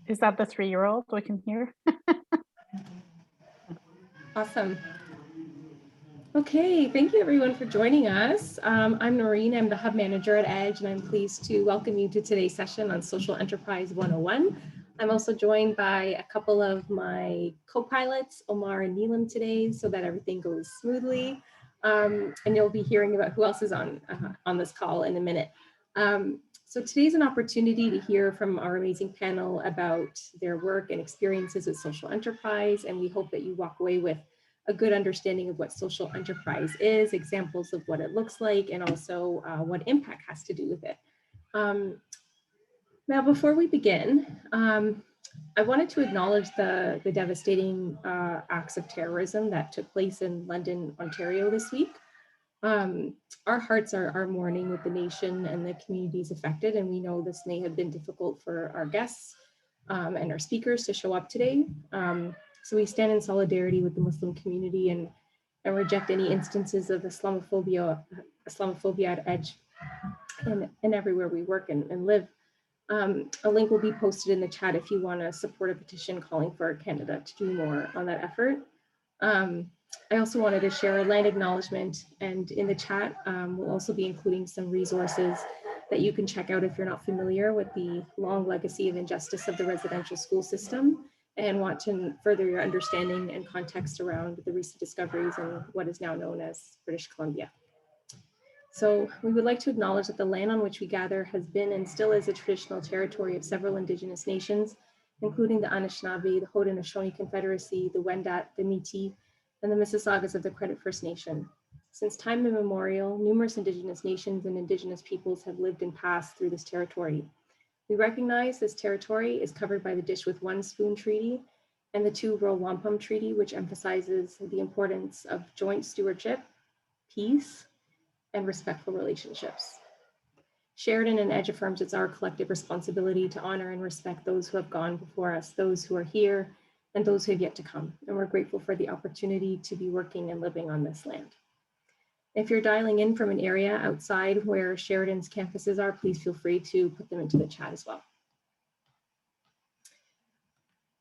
Is that the 3-year-old we can hear? Awesome. Okay, thank you everyone for joining us. I'm Noreen, I'm the Hub Manager at Edge, and I'm pleased to welcome you to today's session on Social Enterprise 101. I'm also joined by a couple of my co-pilots, Omar and Neelam today, so that everything goes smoothly. And you'll be hearing about who else is on this call in a minute. So today's an opportunity to hear from our amazing panel about their work and experiences with social enterprise, and we hope that you walk away with a good understanding of what social enterprise is, examples of what it looks like, and also what impact has to do with it. Now, before we begin, I wanted to acknowledge the devastating acts of terrorism that took place in London, Ontario this week. Our hearts are mourning with the nation and the communities affected, and we know this may have been difficult for our guests and our speakers to show up today. So we stand in solidarity with the Muslim community and reject any instances of Islamophobia at Edge and everywhere we work and live. A link will be posted in the chat if you want to support a petition calling for Canada to do more on that effort. I also wanted to share a land acknowledgement, and in the chat, we'll also be including some resources that you can check out if you're not familiar with the long legacy of injustice of the residential school system and want to further your understanding and context around the recent discoveries in what is now known as British Columbia. So we would like to acknowledge that the land on which we gather has been and still is a traditional territory of several Indigenous nations, including the Anishinaabe, the Haudenosaunee Confederacy, the Wendat, the Métis, and the Mississaugas of the Credit First Nation. Since time immemorial, numerous Indigenous nations and Indigenous peoples have lived and passed through this territory. We recognize this territory is covered by the Dish with One Spoon Treaty and the 2 Rural Wampum Treaty, which emphasizes the importance of joint stewardship, peace, and respectful relationships. Sheridan and Edge affirms it's our collective responsibility to honor and respect those who have gone before us, those who are here, and those who have yet to come. And we're grateful for the opportunity to be working and living on this land. If you're dialing in from an area outside where Sheridan's campuses are, please feel free to put them into the chat as well.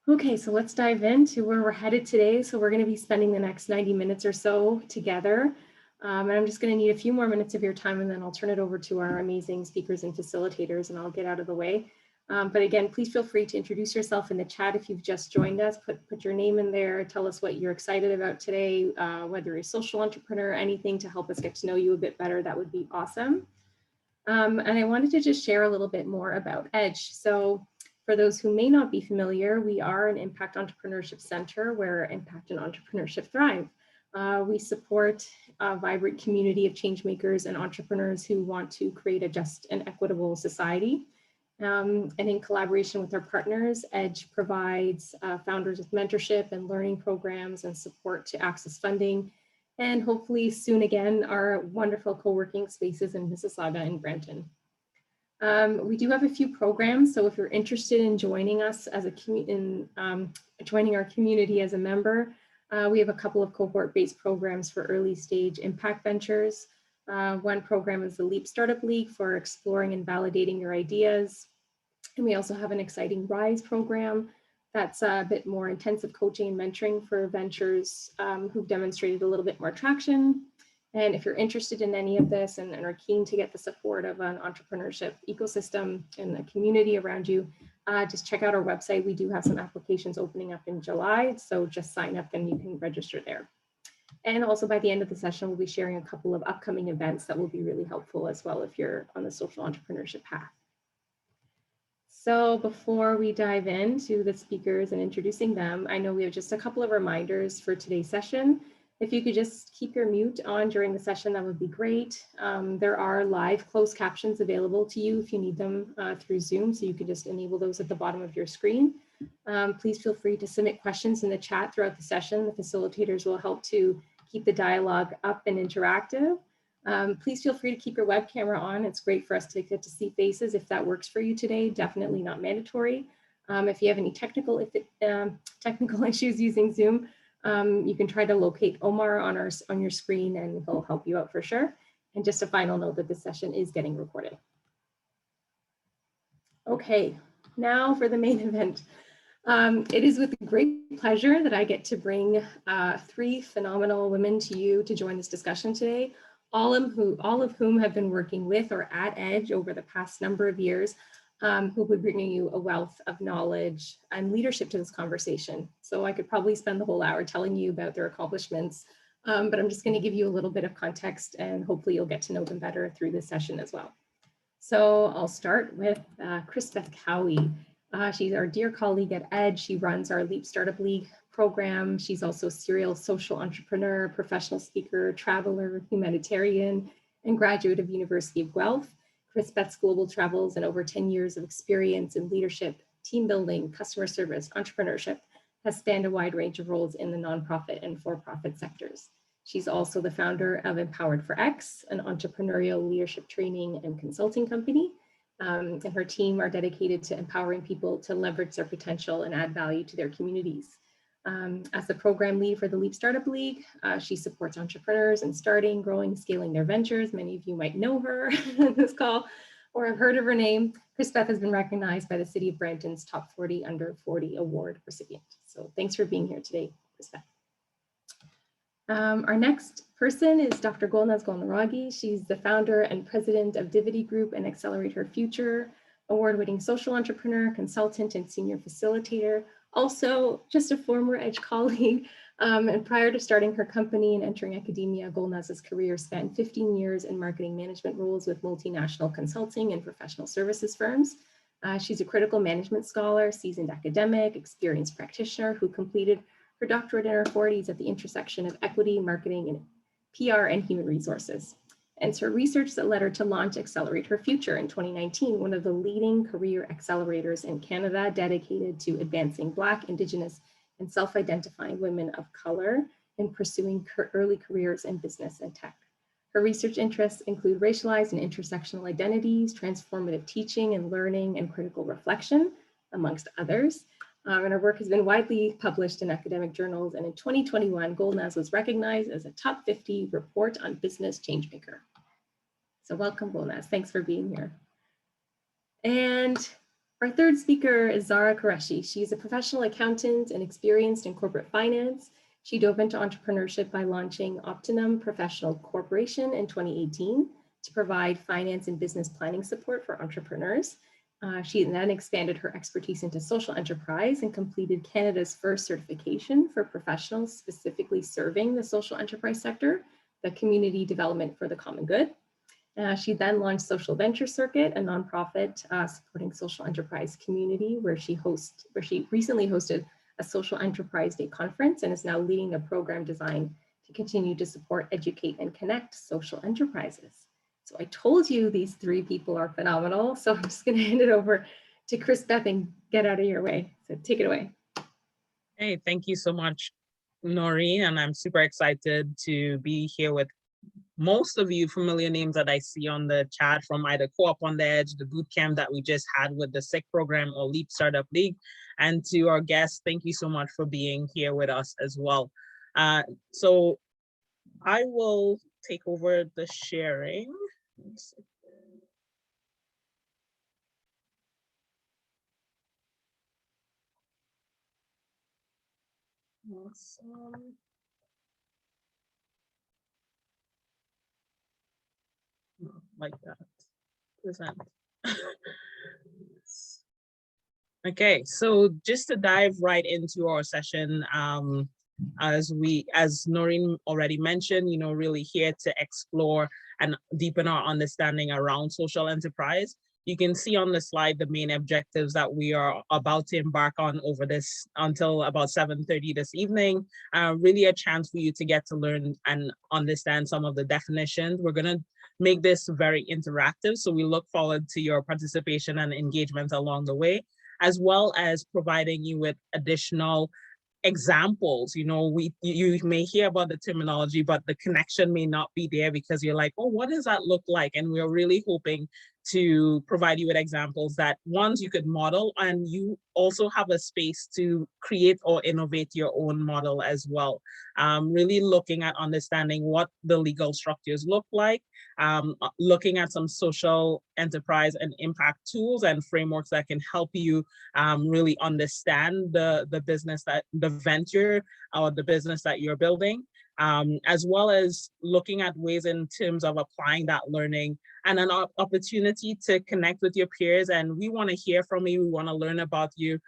Okay, so let's dive into where we're headed today. So we're going to be spending the next 90 minutes or so together. And I'm just going to need a few more minutes of your time, and then I'll turn it over to our amazing speakers and facilitators, and I'll get out of the way. But again, please feel free to introduce yourself in the chat if you've just joined us. Put your name in there. Tell us what you're excited about today, whether you're a social entrepreneur, anything to help us get to know you a bit better. That would be awesome. And I wanted to just share a little bit more about Edge. So for those who may not be familiar, we are an impact entrepreneurship center where impact and entrepreneurship thrive. We support a vibrant community of change makers and entrepreneurs who want to create a just and equitable society. And in collaboration with our partners, Edge provides founders with mentorship and learning programs and support to access funding, and hopefully soon again, our wonderful co-working spaces in Mississauga and Brampton. We do have a few programs, so if you're interested in joining us as joining our community as a member, we have a couple of cohort-based programs for early stage impact ventures. One program is the Leap Startup League for exploring and validating your ideas. And we also have an exciting Rise program that's a bit more intensive coaching and mentoring for ventures who've demonstrated a little bit more traction. And if you're interested in any of this and are keen to get the support of an entrepreneurship ecosystem and the community around you, just check out our website. We do have some applications opening up in July, so just sign up and you can register there. And also by the end of the session, we'll be sharing a couple of upcoming events that will be really helpful as well if you're on the social entrepreneurship path. So before we dive into the speakers and introducing them, I know we have just a couple of reminders for today's session. If you could just keep your mute on during the session, that would be great. There are live closed captions available to you if you need them through Zoom, so you can just enable those at the bottom of your screen. Please feel free to submit questions in the chat throughout the session. The facilitators will help to keep the dialogue up and interactive. Please feel free to keep your web camera on. It's great for us to get to see faces if that works for you today. Definitely not mandatory. If you have any technical issues using Zoom, you can try to locate Omar on your screen and he'll help you out for sure. And just a final note that this session is getting recorded. Okay, Now for the main event. It is with great pleasure that I get to bring three phenomenal women to you to join this discussion today, all of whom have been working with or at Edge over the past number of years, who will be bringing you a wealth of knowledge and leadership to this conversation. So I could probably spend the whole hour telling you about their accomplishments, but I'm just going to give you a little bit of context and hopefully you'll get to know them better through this session as well. So I'll start with Chrisbeth Cowie. She's our dear colleague at Edge. She runs our Leap Startup League program. She's also a serial social entrepreneur, professional speaker, traveler, humanitarian, and graduate of University of Guelph. Chrisbeth's global travels and over 10 years of experience in leadership, team building, customer service, entrepreneurship has spanned a wide range of roles in the nonprofit and for-profit sectors. She's also the founder of Empowered for X, an entrepreneurial leadership training and consulting company. And her team are dedicated to empowering people to leverage their potential and add value to their communities. As the program lead for the Leap Startup League, she supports entrepreneurs in starting, growing, scaling their ventures. Many of you might know her on this call or have heard of her name. Chrisbeth has been recognized by the City of Brampton's Top 40 Under 40 Award recipient. So thanks for being here today, Chrisbeth. Our next person is Dr. Golnaz Golnaragi. She's the founder and president of Divity Group and Accelerate Her Future, award-winning social entrepreneur, consultant, and senior facilitator. Also, just a former Edge colleague. And prior to starting her company and entering academia, Golnaz's career spanned 15 years in marketing management roles with multinational consulting and professional services firms. She's a critical management scholar, seasoned academic, experienced practitioner who completed her doctorate in her 40s at the intersection of equity, marketing, and PR and human resources. And it's her research that led her to launch Accelerate Her Future in 2019, one of the leading career accelerators in Canada dedicated to advancing Black, Indigenous, and self-identifying women of color in pursuing early careers in business and tech. Her research interests include racialized and intersectional identities, transformative teaching and learning, and critical reflection, amongst others. And her work has been widely published in academic journals. And in 2021, Golnaz was recognized as a top 50 report on business changemaker. So welcome, Golnaz. Thanks for being here. And our third speaker is Zara Qureshi. She's a professional accountant and experienced in corporate finance. She dove into entrepreneurship by launching Optimum Professional Corporation in 2018 to provide finance and business planning support for entrepreneurs. She then expanded her expertise into social enterprise and completed Canada's first certification for professionals specifically serving the social enterprise sector, the community development for the common good. She then launched Social Venture Circuit, a nonprofit supporting social enterprise community where she recently hosted a social enterprise day conference and is now leading a program design to continue to support, educate, and connect social enterprises. So I told you these three people are phenomenal. So I'm just going to hand it over to Chrisbeth and get out of your way. So take it away. Hey, thank you so much, Noreen. And I'm super excited to be here with most of you familiar names that I see on the chat from either Co-op on the Edge, the bootcamp that we just had with the SICK program or Leap Startup League. And to our guests, thank you so much for being here with us as well. So I will take over the sharing. Awesome. Like that. Present. Okay, so just to dive right into our session, as Noreen already mentioned, really here to explore and deepen our understanding around social enterprise. You can see on the slide the main objectives that we are about to embark on over this until about 7:30 this evening. Really a chance for you to get to learn and understand some of the definitions. We're going to make this very interactive, so we look forward to your participation and engagement along the way, as well as providing you with additional examples. You may hear about the terminology, but the connection may not be there because you're like, oh, what does that look like? And we're really hoping to provide you with examples that ones you could model, and you also have a space to create or innovate your own model as well. Really looking at understanding what the legal structures look like, looking at some social enterprise and impact tools and frameworks that can help you really understand the business, that the venture or the business that you're building, as well as looking at ways in terms of applying that learning and an opportunity to connect with your peers. And we want to hear from you. We want to learn about you.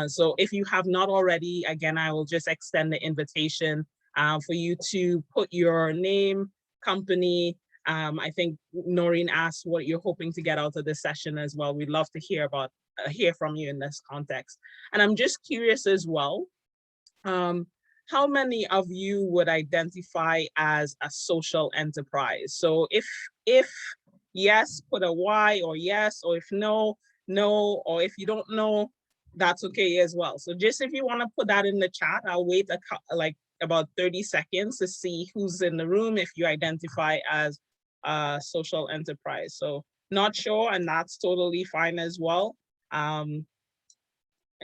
So if you have not already, again, I will just extend the invitation for you to put your name, company. I think Noreen asked what you're hoping to get out of this session as well. We'd love to hear from you in this context. And I'm just curious as well, how many of you would identify as a social enterprise? So if yes, put a Y, or yes, or if no, no, or if you don't know, that's okay as well. So just if you want to put that in the chat, I'll wait like about 30 seconds to see who's in the room if you identify as a social enterprise. So not sure, and that's totally fine as well. I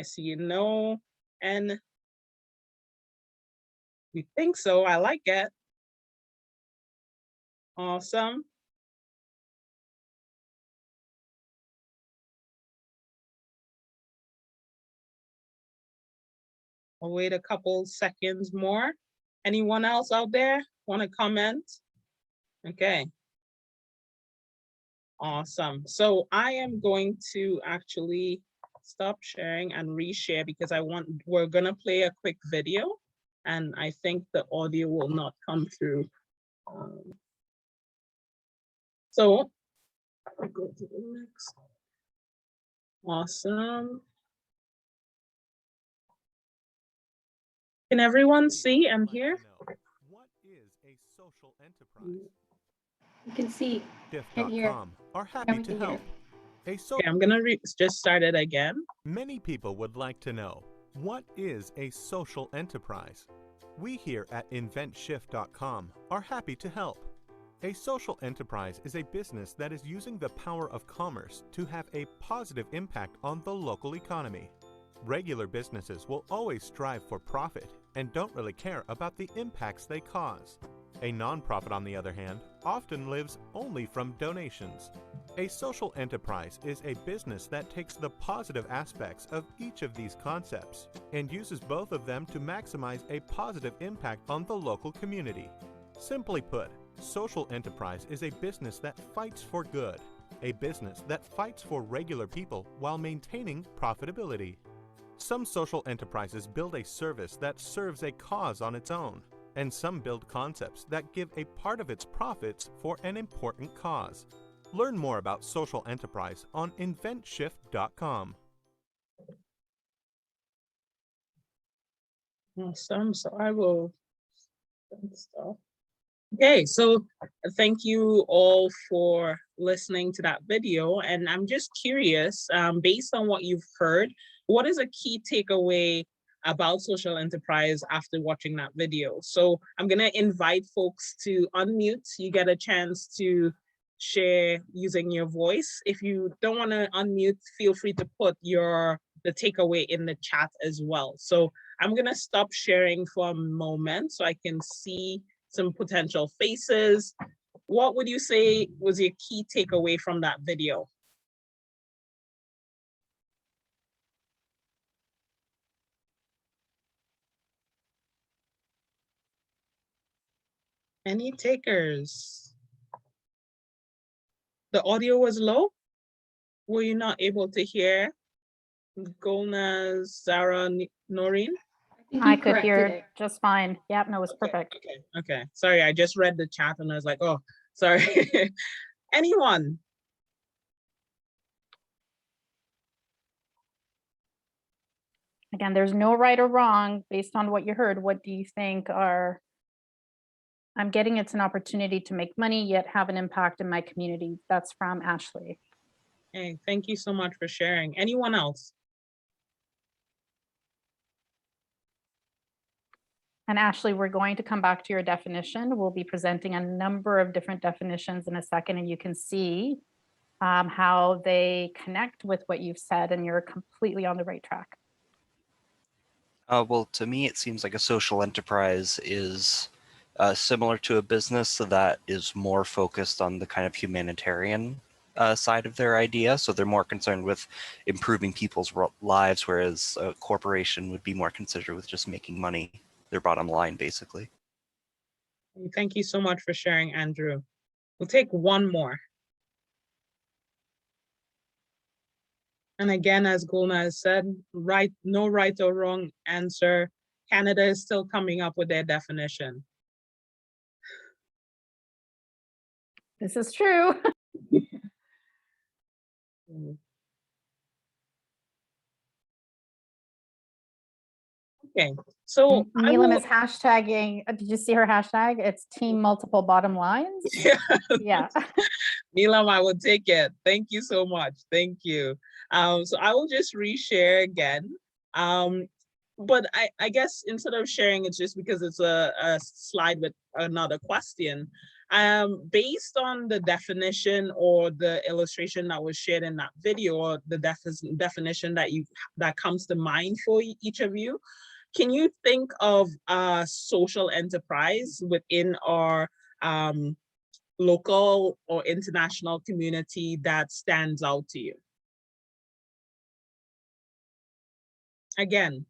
see you know, and we think so. I like it. Awesome. I'll wait a couple seconds more. Anyone else out there want to comment? Okay. Awesome. So I am going to actually stop sharing and reshare because we're gonna play a quick video, and I think the audio will not come through. So I'll go to the next. Awesome. Can everyone see and hear? What is a social enterprise? You can see and hear Diff.com are happy to everything here. help. Okay, I'm gonna just start it again. Many people would like to know, what is a social enterprise? We here at InventShift.com are happy to help. A social enterprise is a business that is using the power of commerce to have a positive impact on the local economy. Regular businesses will always strive for profit and don't really care about the impacts they cause. A nonprofit, on the other hand, often lives only from donations. A social enterprise is a business that takes the positive aspects of each of these concepts and uses both of them to maximize a positive impact on the local community. Simply put, social enterprise is a business that fights for good, a business that fights for regular people while maintaining profitability. Some social enterprises build a service that serves a cause on its own, and some build concepts that give a part of its profits for an important cause. Learn more about social enterprise on InventShift.com. Awesome. So I will stop. Okay, so thank you all for listening to that video. And I'm just curious, based on what you've heard, what is a key takeaway about social enterprise after watching that video? So I'm gonna invite folks to unmute. You get a chance to share using your voice. If you don't wanna unmute, feel free to put the takeaway in the chat as well. So I'm gonna stop sharing for a moment so I can see some potential faces. What would you say was your key takeaway from that video? Any takers? The audio was low? Were you not able to hear Golnaz, Zara, Noreen? I could hear it just fine. Yep, no, it was perfect. Okay. Sorry, I just read the chat and I was like, oh, sorry. Anyone? Again, there's no right or wrong based on what you heard. What do you think are, I'm getting it's an opportunity to make money yet have an impact in my community. That's from Ashley. Hey, thank you so much for sharing. Anyone else? And Ashley, we're going to come back to your definition. We'll be presenting a number of different definitions in a second, and you can see how they connect with what you've said, and you're completely on the right track. Well, to me, it seems like a social enterprise is similar to a business that is more focused on the kind of humanitarian side of their idea. So they're more concerned with improving people's lives, whereas a corporation would be more concerned with just making money, their bottom line, basically. Thank you so much for sharing, Andrew. We'll take one more. And again, as Gulna has said, no right or wrong answer. Canada is still coming up with their definition. This is true. Okay, so Neelam is hashtagging. Did you see her hashtag? It's team multiple bottom lines. Yeah. Yeah. Neelam, I will take it. Thank you so much. Thank you. So I will just reshare again. But I guess instead of sharing it just because it's a slide with another question, based on the definition or the illustration that was shared in that video, or the definition that comes to mind for each of you, can you think of a social enterprise within our local or international community that stands out to you? Again,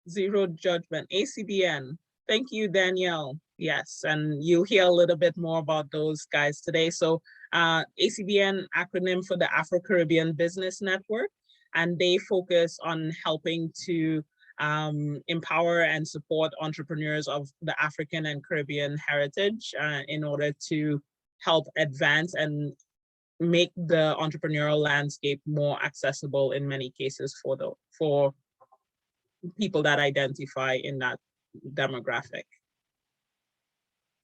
zero judgment. ACBN. Thank you, Danielle. Yes, and you'll hear a little bit more about those guys today. So ACBN, acronym for the Afro-Caribbean Business Network, and they focus on helping to empower and support entrepreneurs of the African and Caribbean heritage in order to help advance and make the entrepreneurial landscape more accessible in many cases for people that identify in that demographic.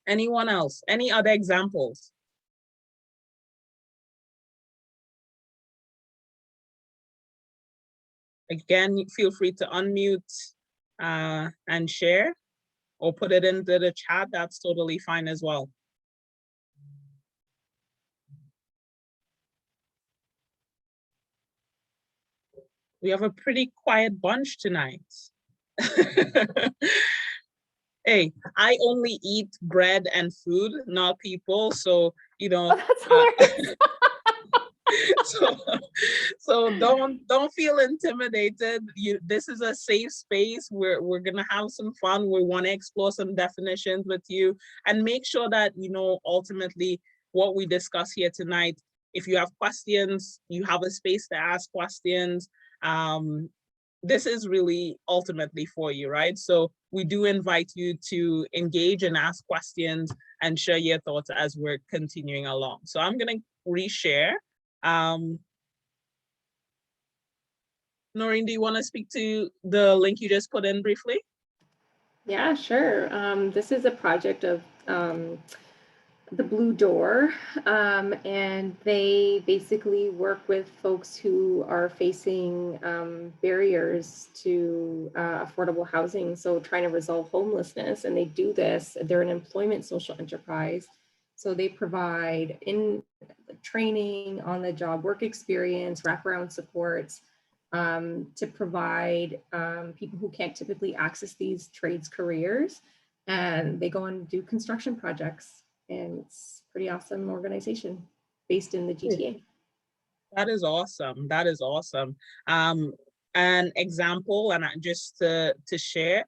Anyone else? Any other examples? Again, feel free to unmute and share, or put it into the chat. That's totally fine as well. We have a pretty quiet bunch tonight. Hey, I only eat bread and food, not people. So, you know, That's hilarious. so don't feel intimidated. This is a safe space. We're gonna have some fun. We want to explore some definitions with you, and make sure that ultimately what we discuss here tonight. If you have questions, you have a space to ask questions. This is really ultimately for you, right? So we do invite you to engage and ask questions and share your thoughts as we're continuing along. So I'm gonna reshare. Noreen, do you want to speak to the link you just put in briefly? Yeah, sure. This is a project of the Blue Door, and they basically work with folks who are facing barriers to affordable housing, so trying to resolve homelessness. And they do this, they're an employment social enterprise. So they provide training, on-the-job work experience, wraparound supports to provide people who can't typically access these trades careers. And they go and do construction projects. And it's a pretty awesome organization based in the GTA. That is awesome. That is awesome. An example, and just to share,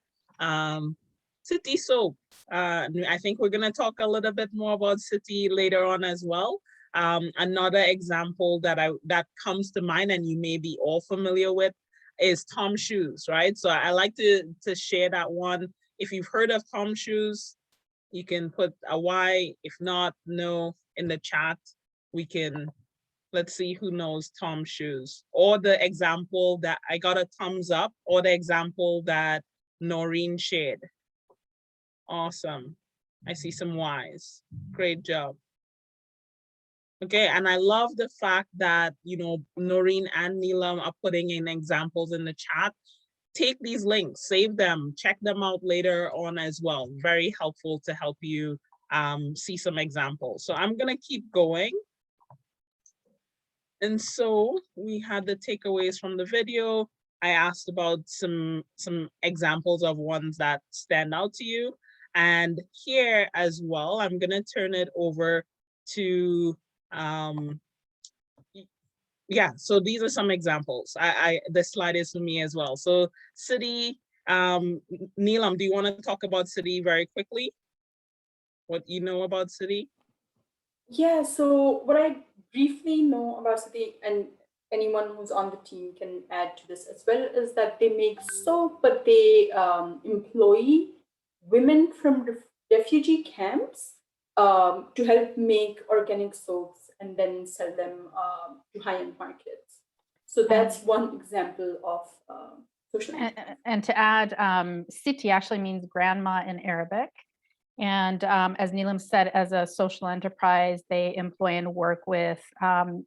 City Soap. I think we're going to talk a little bit more about City later on as well. Another example that comes to mind, and you may be all familiar with, is Tom Shoes, right? So I like to share that one. If you've heard of Tom Shoes, you can put a Y. If not, no, in the chat. We can, let's see who knows Tom Shoes. Or the example that I got a thumbs up, or the example that Noreen shared. Awesome. I see some Ys. Great job. Okay, and I love the fact that, Noreen and Neelam are putting in examples in the chat. Take these links, save them, check them out later on as well. Very helpful to help you see some examples. So I'm gonna keep going. And so we had the takeaways from the video. I asked about some examples of ones that stand out to you. And here as well, I'm gonna turn it over to, yeah, so these are some examples. The slide is for me as well. So city, Neelam, do you wanna talk about city very quickly? What you know about city? Yeah, so what I briefly know about City, and anyone who's on the team can add to this as well, is that they make soap, but they employ women from refugee camps to help make organic soaps and then sell them to high-end markets. So that's one example of social. And to add, Siti actually means grandma in Arabic. And as Neelam said, as a social enterprise, they employ and work with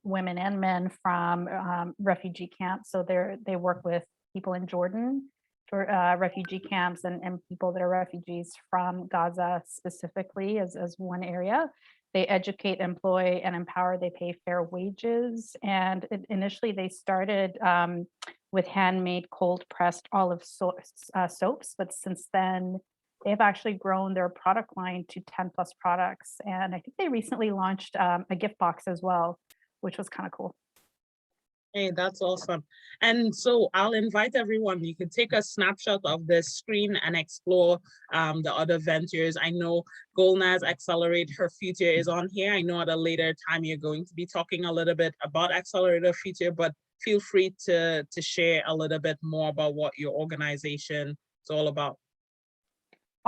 women and men from refugee camps. So they work with people in Jordan for refugee camps and people that are refugees from Gaza specifically as one area. They educate, employ, and empower. They pay fair wages. And initially they started with handmade cold pressed olive soaps, but since then, they've actually grown their product line to 10 plus products. And I think they recently launched a gift box as well, which was kind of cool. Hey, that's awesome. And so I'll invite everyone, you can take a snapshot of the screen and explore the other ventures. I know Golnaz Accelerate Her Future is on here. I know at a later time you're going to be talking a little bit about Accelerate Her Future, but feel free to share a little bit more about what your organization is all about.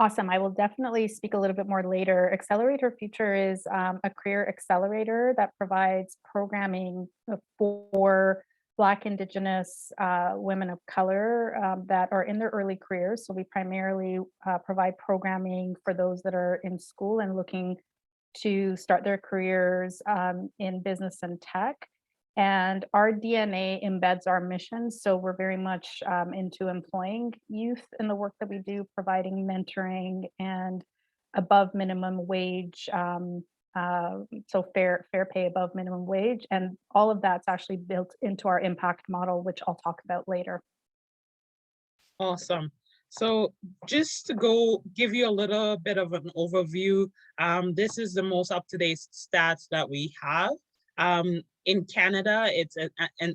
Awesome. I will definitely speak a little bit more later. Accelerate Her Future is a career accelerator that provides programming for Black, Indigenous women of color that are in their early careers. So we primarily provide programming for those that are in school and looking to start their careers in business and tech. And our DNA embeds our mission. So we're very much into employing youth in the work that we do, providing mentoring and above minimum wage. So fair pay above minimum wage. And all of that's actually built into our impact model, which I'll talk about later. Awesome. So just to go give you a little bit of an overview, this is the most up-to-date stats that we have. In Canada, it's an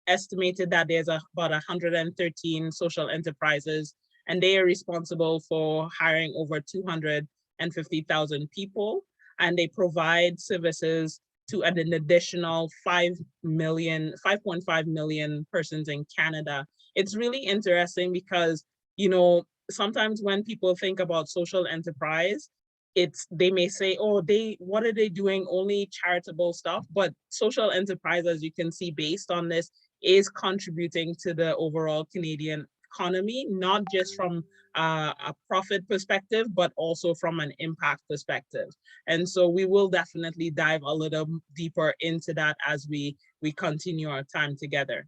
estimated that there's about 113 social enterprises, and they are responsible for hiring over 250,000 people, and they provide services to an additional 5.5 million persons in Canada. It's really interesting because, you know, sometimes when people think about social enterprise, they may say, oh, what are they doing? Only charitable stuff. But social enterprise, as you can see, based on this, is contributing to the overall Canadian economy, not just from a profit perspective, but also from an impact perspective. And so we will definitely dive a little deeper into that as we continue our time together.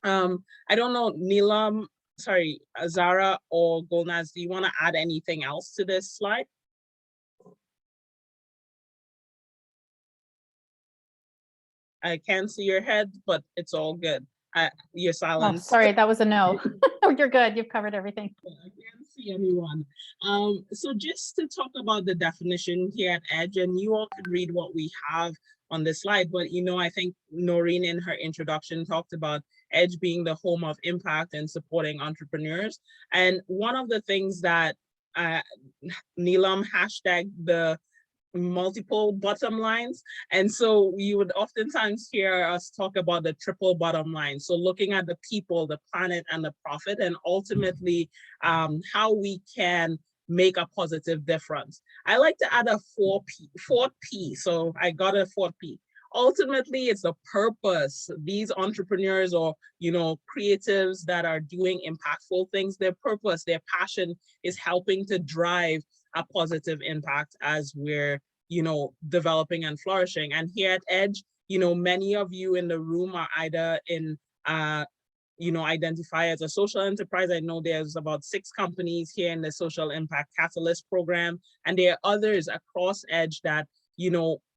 I don't know, Neelam, sorry, Zara or Golnaz, do you want to add anything else to this slide? I can't see your head, but it's all good. You're silent. Oh, sorry, that was a no. You're good. You've covered everything. I can't see anyone. So just to talk about the definition here at EDGE, and you all could read what we have on the slide, but you know, I think Noreen in her introduction talked about EDGE being the home of impact and supporting entrepreneurs. And one of the things that Neelam hashtagged the multiple bottom lines. And so you would oftentimes hear us talk about the triple bottom line. So looking at the people, the planet, and the profit, and ultimately how we can make a positive difference. I like to add a fourth P. So I got a fourth P. Ultimately, it's the purpose. These entrepreneurs or, you know, creatives that are doing impactful things, their purpose, their passion is helping to drive a positive impact as we're, you know, developing and flourishing. And here at EDGE, you know, many of you in the room are either in, you know, identify as a social enterprise. I know there's about 6 companies here in the Social Impact Catalyst program, and there are others across EDGE that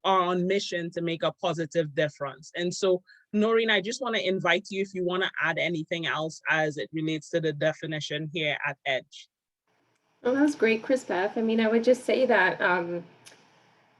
are on mission to make a positive difference. And so, Noreen, I just want to invite you if you want to add anything else as it relates to the definition here at Edge. Well, that was great, Chris Beth. I mean, I would just say that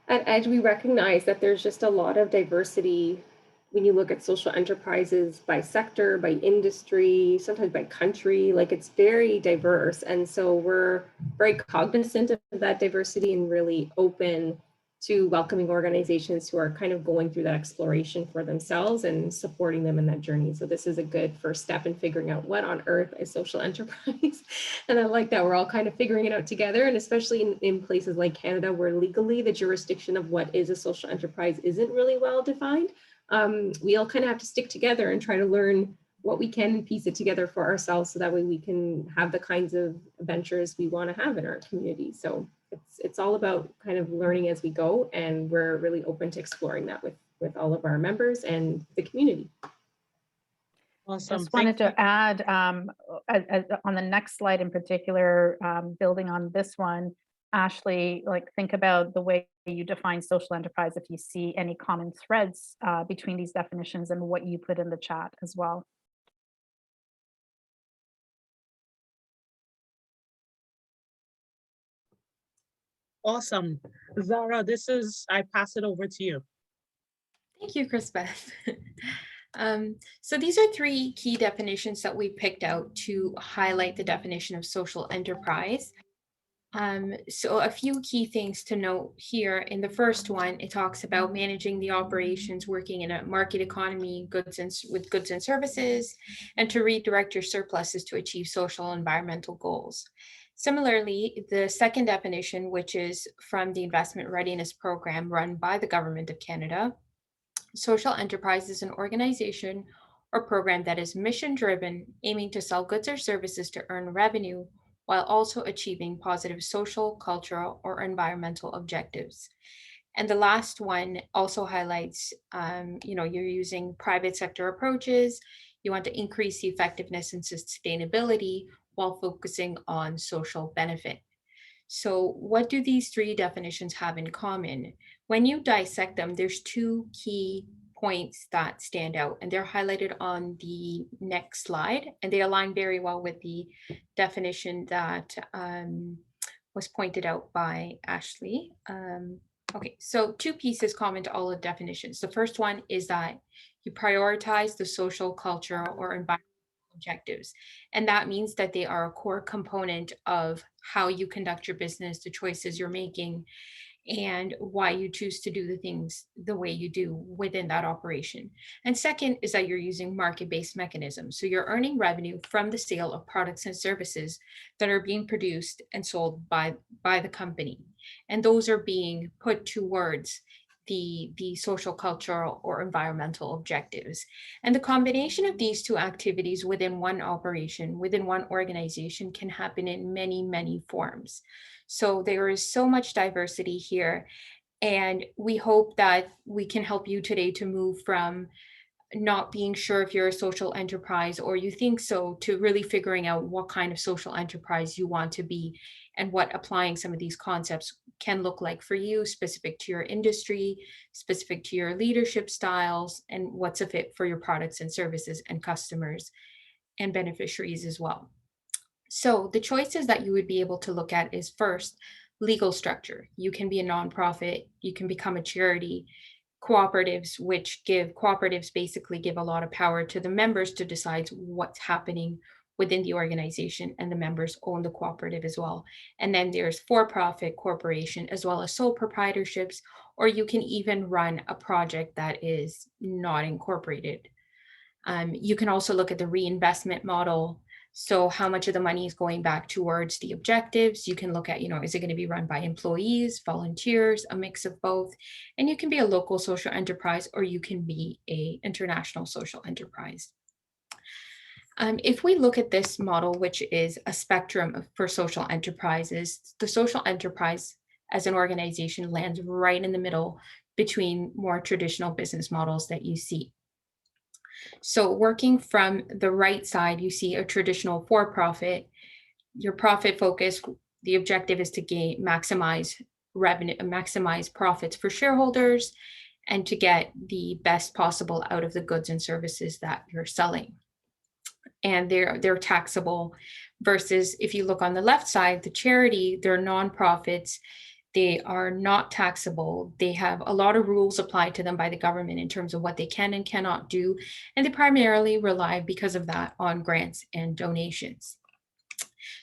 at Edge, we recognize that there's just a lot of diversity when you look at social enterprises by sector, by industry, sometimes by country. Like, it's very diverse. And so we're very cognizant of that diversity and really open to welcoming organizations who are kind of going through that exploration for themselves and supporting them in that journey. So this is a good first step in figuring out what on earth is social enterprise. And I like that we're all kind of figuring it out together. And especially in places like Canada, where legally the jurisdiction of what is a social enterprise isn't really well defined. We all kind of have to stick together and try to learn what we can and piece it together for ourselves, so that way we can have the kinds of ventures we want to have in our community. So it's all about kind of learning as we go, and we're really open to exploring that with all of our members and the community. Awesome. Just wanted to add on the next slide in particular, building on this one, Ashley, like, think about the way you define social enterprise, if you see any common threads between these definitions and what you put in the chat as well. Awesome. Zara, I pass it over to you. Thank you, Chris Beth. So these are three key definitions that we picked out to highlight the definition of social enterprise. So a few key things to note here. In the first one, it talks about managing the operations, working in a market economy, with goods and services, and to redirect your surpluses to achieve social and environmental goals. Similarly, the second definition, which is from the Investment Readiness Program run by the Government of Canada, social enterprise is an organization or program that is mission-driven, aiming to sell goods or services to earn revenue while also achieving positive social, cultural, or environmental objectives. And the last one also highlights, you're using private sector approaches. You want to increase the effectiveness and sustainability while focusing on social benefit. So what do these three definitions have in common? When you dissect them, there's two key points that stand out, and they're highlighted on the next slide, and they align very well with the definition that was pointed out by Ashley. Okay, so two pieces common to all the definitions. The first one is that you prioritize the social, cultural, or environmental objectives. And that means that they are a core component of how you conduct your business, the choices you're making, and why you choose to do the things the way you do within that operation. And second is that you're using market-based mechanisms. So you're earning revenue from the sale of products and services that are being produced and sold by the company. And those are being put towards the social, cultural, or environmental objectives. And the combination of these two activities within one operation, within one organization, can happen in many, many forms. So there is so much diversity here. And we hope that we can help you today to move from not being sure if you're a social enterprise or you think so, to really figuring out what kind of social enterprise you want to be and what applying some of these concepts can look like for you, specific to your industry, specific to your leadership styles, and what's a fit for your products and services and customers and beneficiaries as well. So the choices that you would be able to look at is, first, legal structure. You can be a nonprofit, you can become a charity. Cooperatives basically give a lot of power to the members to decide what's happening within the organization, and the members own the cooperative as well. And then there's for-profit corporation, as well as sole proprietorships, or you can even run a project that is not incorporated. You can also look at the reinvestment model. So how much of the money is going back towards the objectives? You can look at, is it going to be run by employees, volunteers, a mix of both? And you can be a local social enterprise, or you can be an international social enterprise. If we look at this model, which is a spectrum for social enterprises, the social enterprise as an organization lands right in the middle between more traditional business models that you see. So working from the right side, you see a traditional for-profit. Your profit focus, the objective is to maximize revenue, maximize profits for shareholders, and to get the best possible out of the goods and services that you're selling. And they're taxable, versus if you look on the left side, the charity, they're nonprofits. They are not taxable. They have a lot of rules applied to them by the government in terms of what they can and cannot do. And they primarily rely, because of that, on grants and donations.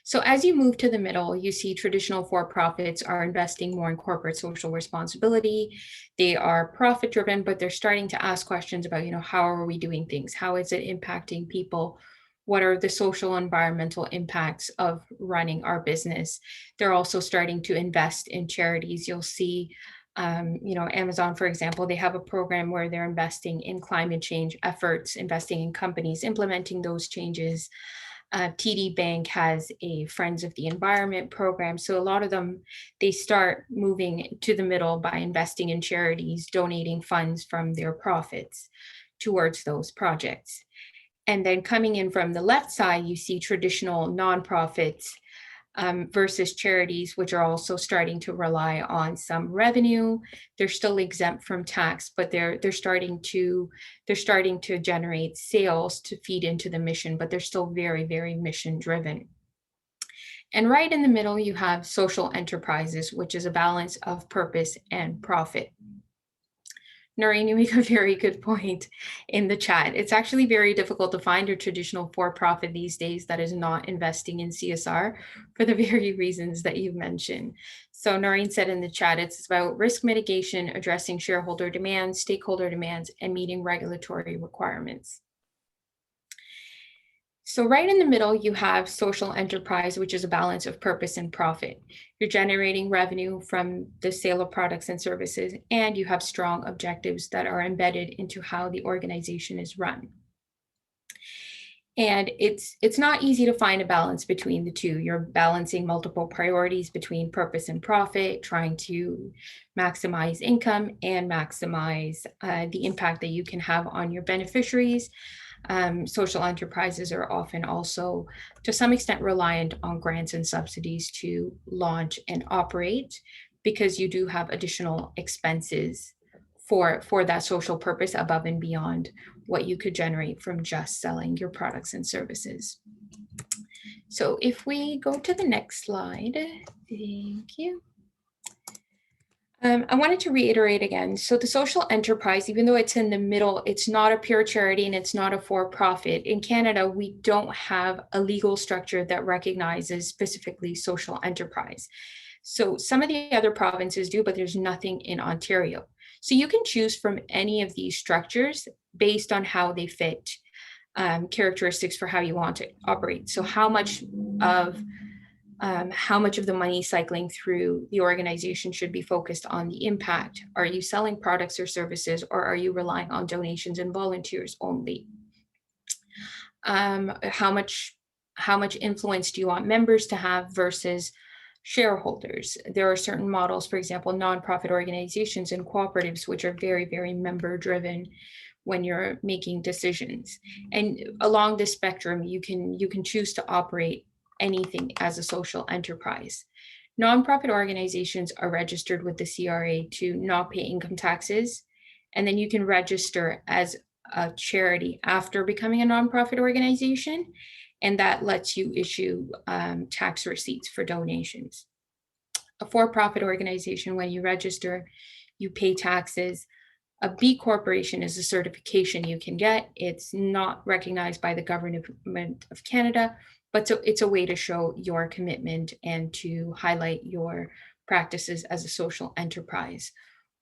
So as you move to the middle, you see traditional for-profits are investing more in corporate social responsibility. They are profit-driven, but they're starting to ask questions about, how are we doing things? How is it impacting people? What are the social environmental impacts of running our business? They're also starting to invest in charities. You'll see, Amazon, for example, they have a program where they're investing in climate change efforts, investing in companies implementing those changes. TD Bank has a Friends of the Environment program. So a lot of them, they start moving to the middle by investing in charities, donating funds from their profits towards those projects. And then coming in from the left side, you see traditional nonprofits versus charities, which are also starting to rely on some revenue. They're still exempt from tax, but they're starting to generate sales to feed into the mission, but they're still very, very mission driven. And right in the middle, you have social enterprises, which is a balance of purpose and profit. Noreen, you make a very good point in the chat. It's actually very difficult to find a traditional for-profit these days that is not investing in CSR for the very reasons that you've mentioned. So Noreen said in the chat, it's about risk mitigation, addressing shareholder demands, stakeholder demands, and meeting regulatory requirements. So right in the middle, you have social enterprise, which is a balance of purpose and profit. You're generating revenue from the sale of products and services, and you have strong objectives that are embedded into how the organization is run. And it's not easy to find a balance between the two. You're balancing multiple priorities between purpose and profit, trying to maximize income and maximize the impact that you can have on your beneficiaries. Social enterprises are often also, to some extent, reliant on grants and subsidies to launch and operate, because you do have additional expenses for that social purpose above and beyond what you could generate from just selling your products and services. So if we go to the next slide, thank you. I wanted to reiterate again, so the social enterprise, even though it's in the middle, it's not a pure charity and it's not a for-profit. In Canada, we don't have a legal structure that recognizes specifically social enterprise. So some of the other provinces do, but there's nothing in Ontario. So you can choose from any of these structures based on how they fit characteristics for how you want to operate. So how much of the money cycling through the organization should be focused on the impact. Are you selling products or services, or are you relying on donations and volunteers only? How much influence do you want members to have versus shareholders? There are certain models, for example, nonprofit organizations and cooperatives, which are very, very member driven when you're making decisions. And along this spectrum, you can choose to operate anything as a social enterprise. Nonprofit organizations are registered with the CRA to not pay income taxes, and then you can register as a charity after becoming a nonprofit organization, and that lets you issue tax receipts for donations. A for-profit organization, when you register, you pay taxes. A B corporation is a certification you can get. It's not recognized by the government of Canada, but so it's a way to show your commitment and to highlight your practices as a social enterprise.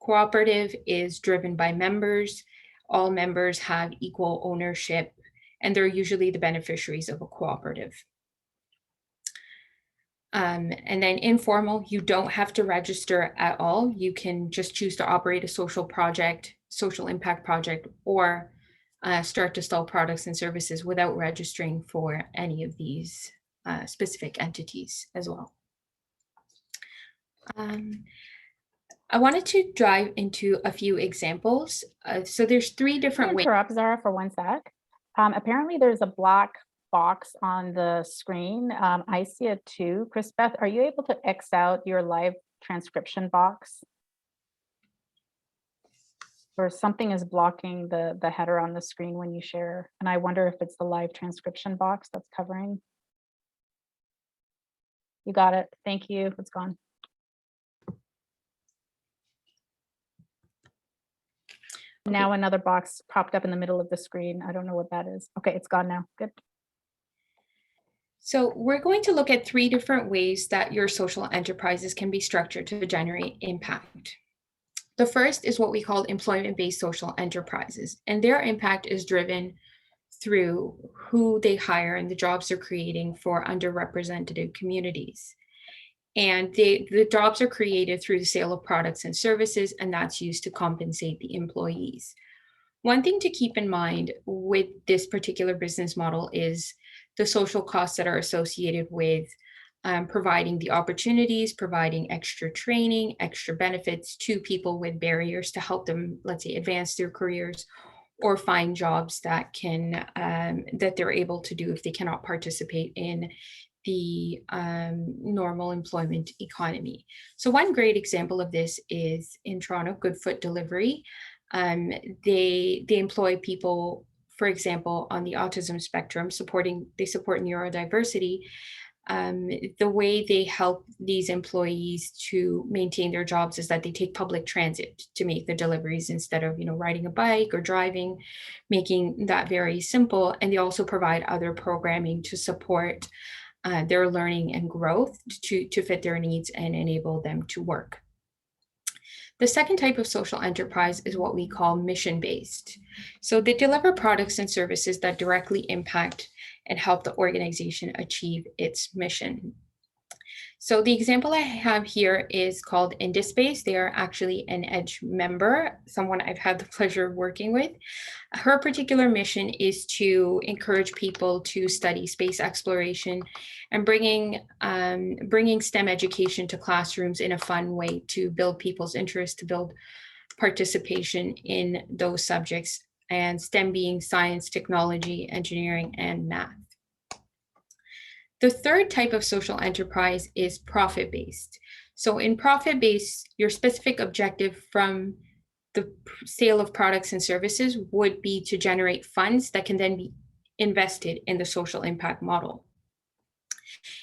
Cooperative is driven by members. All members have equal ownership, and they're usually the beneficiaries of a cooperative. And then informal, you don't have to register at all. You can just choose to operate a social project, social impact project, or start to sell products and services without registering for any of these specific entities as well. I wanted to dive into a few examples. So there's 3 different ways. Interrupt, Zara, for one sec. Apparently there's a black box on the screen. I see it too. Chris Beth, are you able to X out your live transcription box. Or something is blocking the header on the screen when you share. And I wonder if it's the live transcription box that's covering. You got it. Thank you. It's gone. Now another box popped up in the middle of the screen. I don't know what that is. Okay, it's gone now. Good. So we're going to look at 3 different ways that your social enterprises can be structured to generate impact. The first is what we call employment-based social enterprises, and their impact is driven through who they hire and the jobs they're creating for underrepresented communities. And the jobs are created through the sale of products and services, and that's used to compensate the employees. One thing to keep in mind with this particular business model is the social costs that are associated with providing the opportunities, providing extra training, extra benefits to people with barriers to help them, let's say, advance their careers or find jobs that can that they're able to do if they cannot participate in the normal employment economy. So one great example of this is in Toronto, Good Foot Delivery. They employ people, for example, on the autism spectrum, they support neurodiversity. The way they help these employees to maintain their jobs is that they take public transit to make the deliveries instead of, riding a bike or driving, making that very simple. And they also provide other programming to support their learning and growth to fit their needs and enable them to work. The second type of social enterprise is what we call mission-based. So they deliver products and services that directly impact and help the organization achieve its mission. So the example I have here is called Indispace. They are actually an EDGE member, someone I've had the pleasure of working with. Her particular mission is to encourage people to study space exploration and bringing STEM education to classrooms in a fun way to build people's interest, to build participation in those subjects, and STEM being science, technology, engineering, and math. The third type of social enterprise is profit-based. So in profit-based, your specific objective from the sale of products and services would be to generate funds that can then be invested in the social impact model.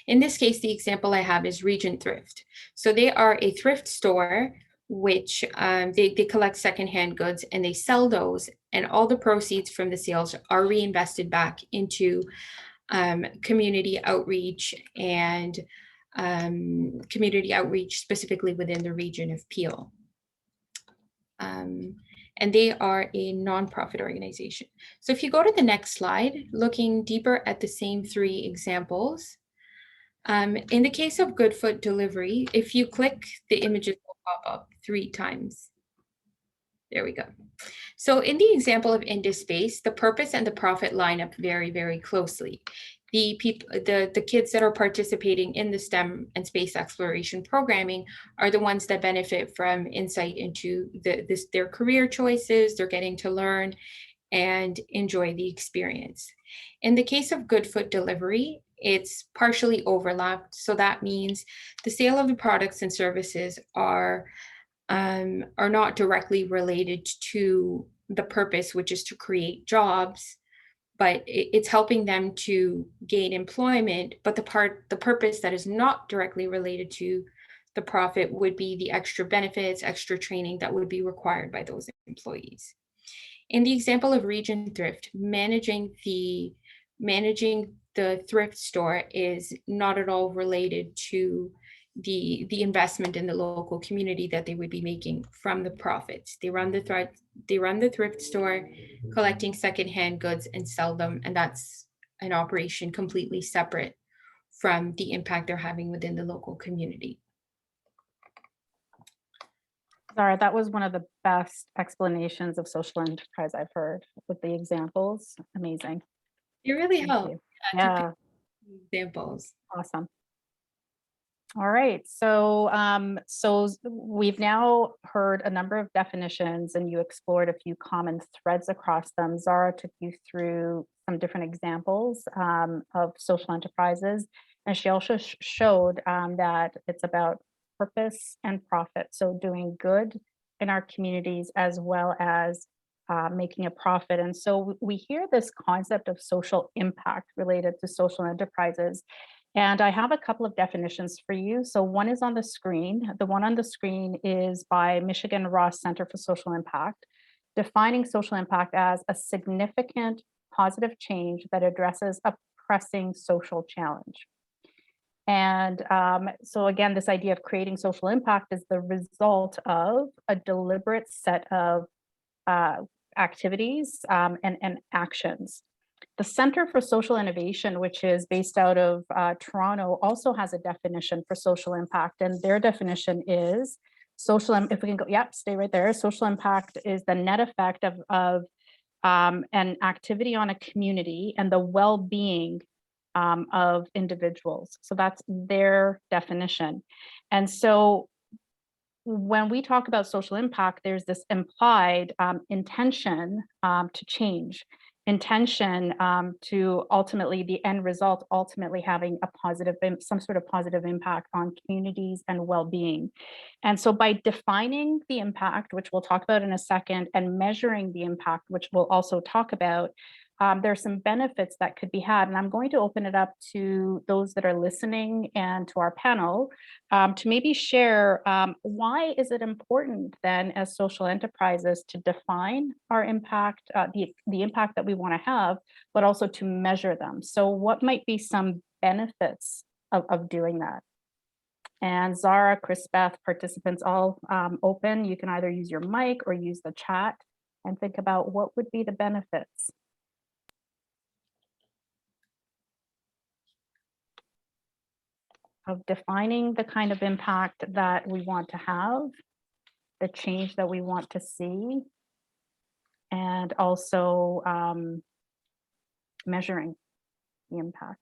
In this case, the example I have is Regent Thrift. So they are a thrift store which they collect secondhand goods and they sell those, and all the proceeds from the sales are reinvested back into community outreach and community outreach specifically within the region of Peel. And they are a nonprofit organization. So if you go to the next slide, looking deeper at the same 3 examples, in the case of Good Foot Delivery, if you click, the images will pop up 3 times. There we go. So in the example of Indispace, the purpose and the profit line up very, very closely. The kids that are participating in the STEM and space exploration programming are the ones that benefit from insight into their career choices. They're getting to learn and enjoy the experience. In the case of Good Foot Delivery, it's partially overlapped. So that means the sale of the products and services are not directly related to the purpose, which is to create jobs, but it's helping them to gain employment. But the purpose that is not directly related to the profit would be the extra benefits, extra training that would be required by those employees. In the example of Regent Thrift, managing the thrift store is not at all related to the investment in the local community that they would be making from the profits. They run the thrift store, collecting secondhand goods and sell them, and that's an operation completely separate from the impact they're having within the local community. Zara, that was one of the best explanations of social enterprise I've heard with the examples. Amazing. It really Thank helped. you. Yeah. Examples. Awesome. All right, so so we've now heard a number of definitions and you explored a few common threads across them. Zara took you through some different examples of social enterprises, and she also showed that it's about purpose and profit. So doing good in our communities as well as making a profit. And so we hear this concept of social impact related to social enterprises. And I have a couple of definitions for you. So one is on the screen. The one on the screen is by Michigan Ross Center for Social Impact, defining social impact as a significant positive change that addresses a pressing social challenge. And so again, this idea of creating social impact is the result of a deliberate set of activities and actions. The Center for Social Innovation, which is based out of Toronto, also has a definition for social impact, and their definition is if we can go, yep, stay right there. Social impact is the net effect of an activity on a community and the well-being of individuals. So that's their definition. And so when we talk about social impact, there's this implied intention to change, intention to ultimately the end result, ultimately having a positive, some sort of positive impact on communities and well-being. And so by defining the impact, which we'll talk about in a second, and measuring the impact, which we'll also talk about, there are some benefits that could be had. And I'm going to open it up to those that are listening and to our panel to maybe share why is it important then as social enterprises to define our impact, the impact that we want to have, but also to measure them. So what might be some benefits of doing that? And Zara, Chris, Beth, participants all open. You can either use your mic or use the chat and think about what would be the benefits. Of defining the kind of impact that we want to have, the change that we want to see, and also measuring the impact.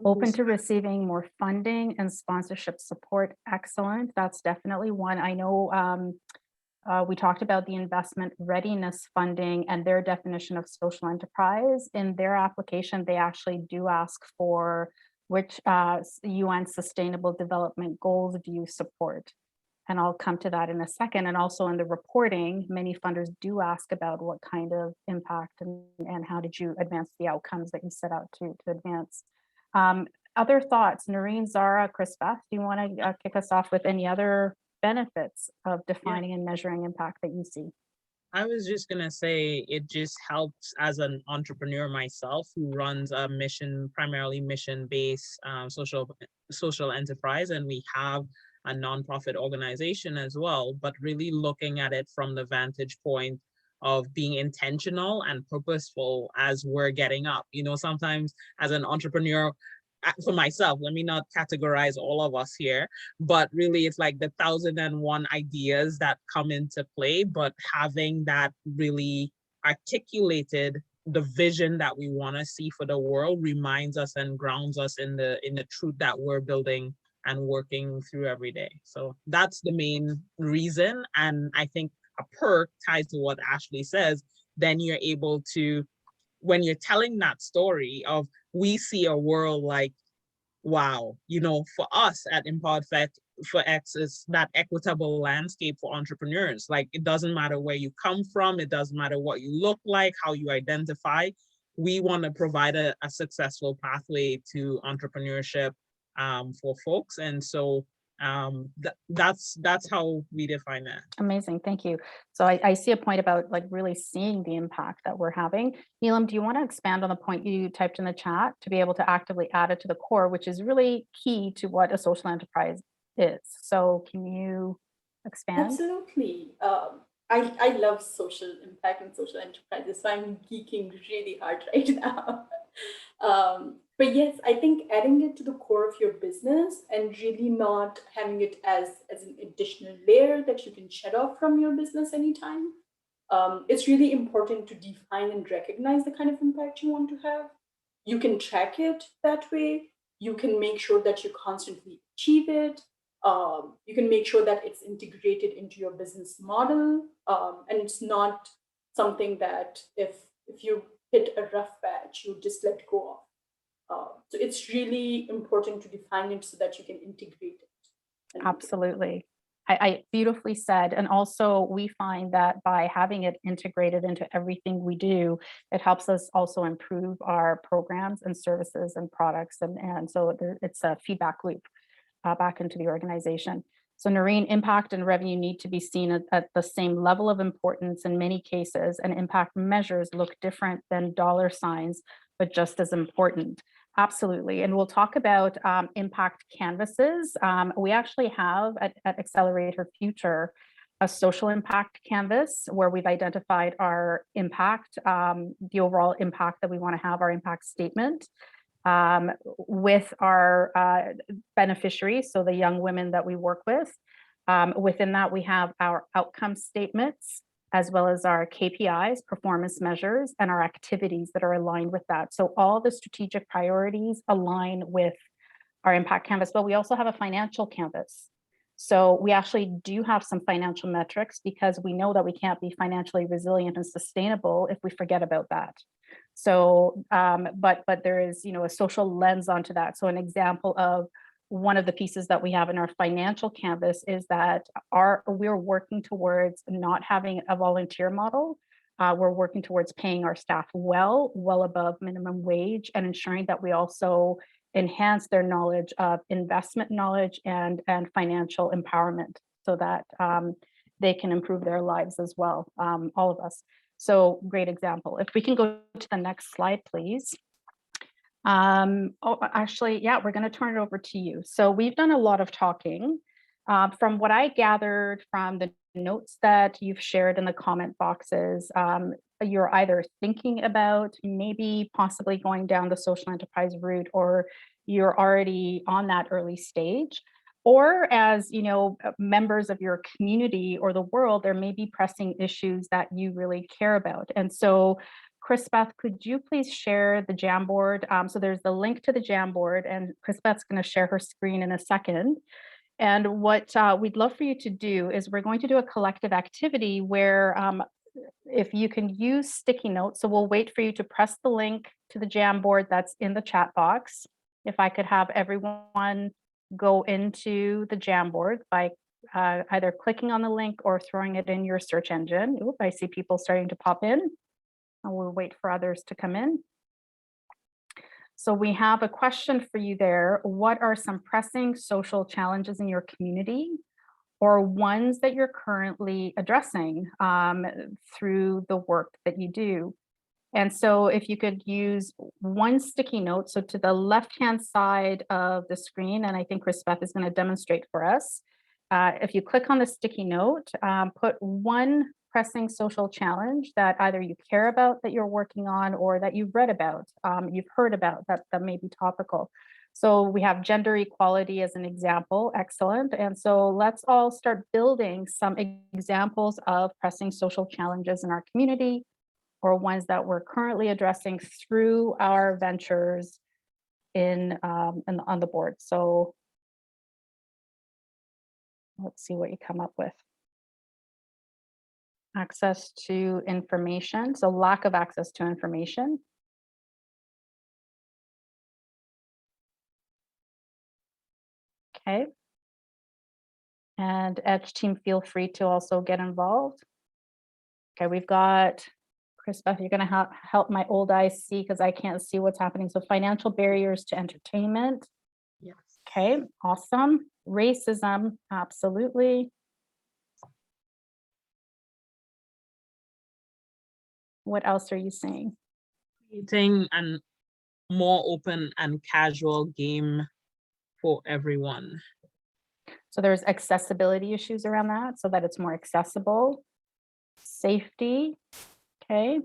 Open to receiving more funding and sponsorship support. Excellent. That's definitely one. I know we talked about the investment readiness funding and their definition of social enterprise. In their application, they actually do ask for which UN Sustainable Development Goals do you support? And I'll come to that in a second. And also in the reporting, many funders do ask about what kind of impact and how did you advance the outcomes that you set out to advance. Other thoughts, Noreen, Zara, Chris, Beth, do you want to kick us off with any other benefits of defining and measuring impact that you see? I was just gonna say it just helps as an entrepreneur myself who runs a primarily mission-based social enterprise, and we have a nonprofit organization as well, but really looking at it from the vantage point of being intentional and purposeful as we're getting up. You know, sometimes as an entrepreneur, for myself, let me not categorize all of us here, but really it's like the 1,001 ideas that come into play, but having that really articulated, the vision that we want to see for the world reminds us and grounds us in the truth that we're building and working through every day. So that's the main reason. And I think a perk ties to what Ashley says, then you're able to, when you're telling that story of we see a world like, wow, you know, for us at Empowered for X, it's that equitable landscape for entrepreneurs. Like, it doesn't matter where you come from, it doesn't matter what you look like, how you identify. We want to provide a successful pathway to entrepreneurship for folks. And so that's how we define that. Amazing, thank you. So I see a point about like really seeing the impact that we're having. Neelam, do you want to expand on the point you typed in the chat to be able to actively add it to the core, which is really key to what a social enterprise is? So can you expand? Absolutely. I love social impact and social enterprises, so I'm geeking really hard right now. But yes, I think adding it to the core of your business and really not having it as an additional layer that you can shut off from your business anytime. It's really important to define and recognize the kind of impact you want to have. You can track it that way. You can make sure that you constantly achieve it. You can make sure that it's integrated into your business model. And it's not something that if you hit a rough patch, you just let go of. So it's really important to define it so that you can integrate it. Absolutely. I beautifully said. And also we find that by having it integrated into everything we do, it helps us also improve our programs and services and products. And so it's a feedback loop back into the organization. So Noreen, impact and revenue need to be seen at the same level of importance in many cases, and impact measures look different than dollar signs, but just as important. Absolutely. And we'll talk about impact canvases. We actually have at Accelerator Future a social impact canvas where we've identified our impact, the overall impact that we want to have, our impact statement with our beneficiaries, so the young women that we work with. Within that, we have our outcome statements, as well as our KPIs, performance measures, and our activities that are aligned with that. So all the strategic priorities align with our impact canvas, but we also have a financial canvas. So we actually do have some financial metrics because we know that we can't be financially resilient and sustainable if we forget about that. So, but there is, a social lens onto that. So an example of one of the pieces that we have in our financial canvas is that we're working towards not having a volunteer model. We're working towards paying our staff well above minimum wage, and ensuring that we also enhance their knowledge of investment knowledge and financial empowerment, so that they can improve their lives as well, all of us. So great example. If we can go to the next slide, please. Actually, yeah, we're going to turn it over to you. So we've done a lot of talking. From what I gathered from the notes that you've shared in the comment boxes, you're either thinking about maybe possibly going down the social enterprise route, or you're already on that early stage. Or as members of your community or the world, there may be pressing issues that you really care about. And so Chrisbeth, could you please share the Jamboard? So there's the link to the Jamboard, and Chrisbeth's going to share her screen in a second. And what we'd love for you to do is we're going to do a collective activity where if you can use sticky notes, so we'll wait for you to press the link to the Jamboard that's in the chat box. If I could have everyone go into the Jamboard by either clicking on the link or throwing it in your search engine. Oop, I see people starting to pop in. And we'll wait for others to come in. So we have a question for you there. What are some pressing social challenges in your community, or ones that you're currently addressing through the work that you do? And so if you could use one sticky note, so to the left-hand side of the screen, and I think Chrisbeth is going to demonstrate for us. If you click on the sticky note, put one pressing social challenge that either you care about, that you're working on, or that you've read about, you've heard about, that may be topical. So we have gender equality as an example. Excellent. And so let's all start building some examples of pressing social challenges in our community, or ones that we're currently addressing through our ventures on the board. So let's see what you come up with. Access to information, so lack of access to information. Okay. And Edge team, feel free to also get involved. Okay, we've got Chrisbeth, you're going to help my old eyes see, because I can't see what's happening. So financial barriers to entertainment. Yes. Okay, awesome. Racism, absolutely. What else are you seeing? Creating a more open and casual game for everyone. So there's accessibility issues around that, so that it's more accessible. Safety, okay.